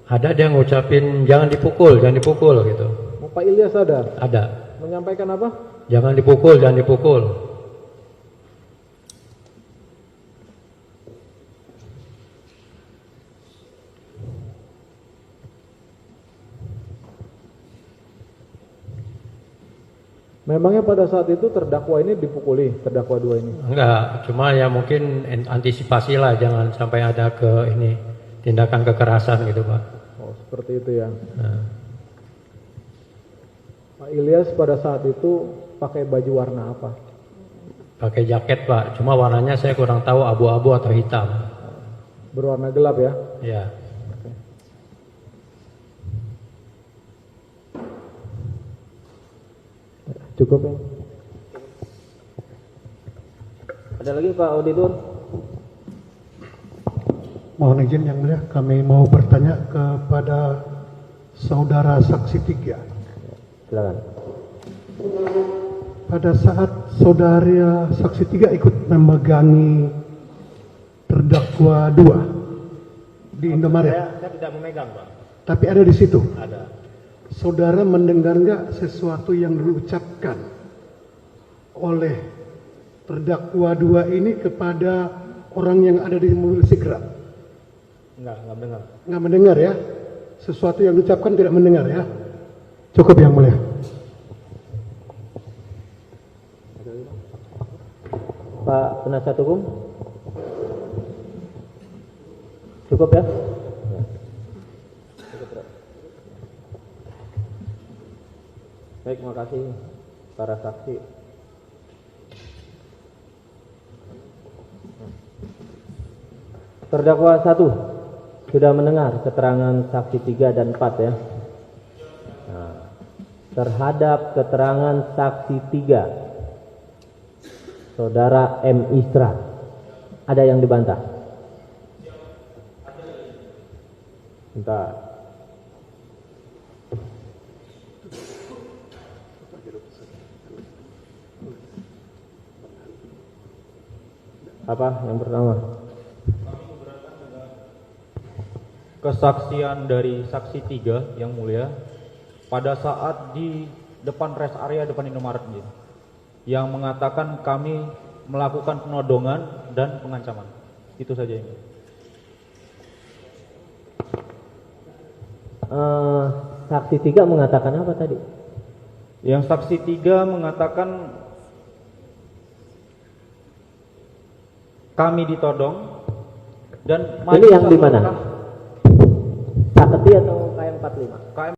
Ada dia ngucapin jangan dipukul gitu. Oh, Pak Ilyas ada. Ada. Menyampaikan apa? Jangan dipukul. Memangnya pada saat itu terdakwa ini dipukuli, terdakwa 2 ini? Enggak, cuma ya mungkin antisipasi lah jangan sampai ada ke ini tindakan kekerasan gitu Pak. Oh, seperti itu ya. Nah. Pak Ilyas pada saat itu pakai baju warna apa? Pakai jaket Pak, cuma warnanya saya kurang tahu abu-abu atau hitam. Berwarna gelap ya? Ya. Cukup ya. Ada lagi Pak Auditor? Mohon izin yang mulia, kami mau bertanya kepada saudara saksi 3. Silakan. Pada saat saudara saksi 3 ikut memegangi terdakwa 2 di Indomaret, Saya tidak memegang, Pak. tapi ada di situ. Ada. Saudara mendengar nggak sesuatu yang diucapkan oleh terdakwa 2 ini kepada orang yang ada di mobil Sigra? Enggak mendengar. Nggak mendengar ya? Sesuatu yang diucapkan tidak mendengar ya? Cukup yang mulia. Pak penasihat hukum? Cukup ya? Baik, makasih para saksi. Terdakwa 1 sudah mendengar keterangan saksi 3 dan 4 ya. Nah, terhadap keterangan saksi 3, Saudara M. Isra, ada yang dibantah? Bentar. Apa yang pertama? Kesaksian dari saksi 3 yang mulia pada saat di depan rest area depan Indomaret gitu, yang mengatakan kami melakukan penodongan dan pengancaman. Itu saja ini. Saksi 3 mengatakan apa tadi? Yang saksi 3 mengatakan kami ditodong dan ini yang di mana? Saketi atau KM 45? KM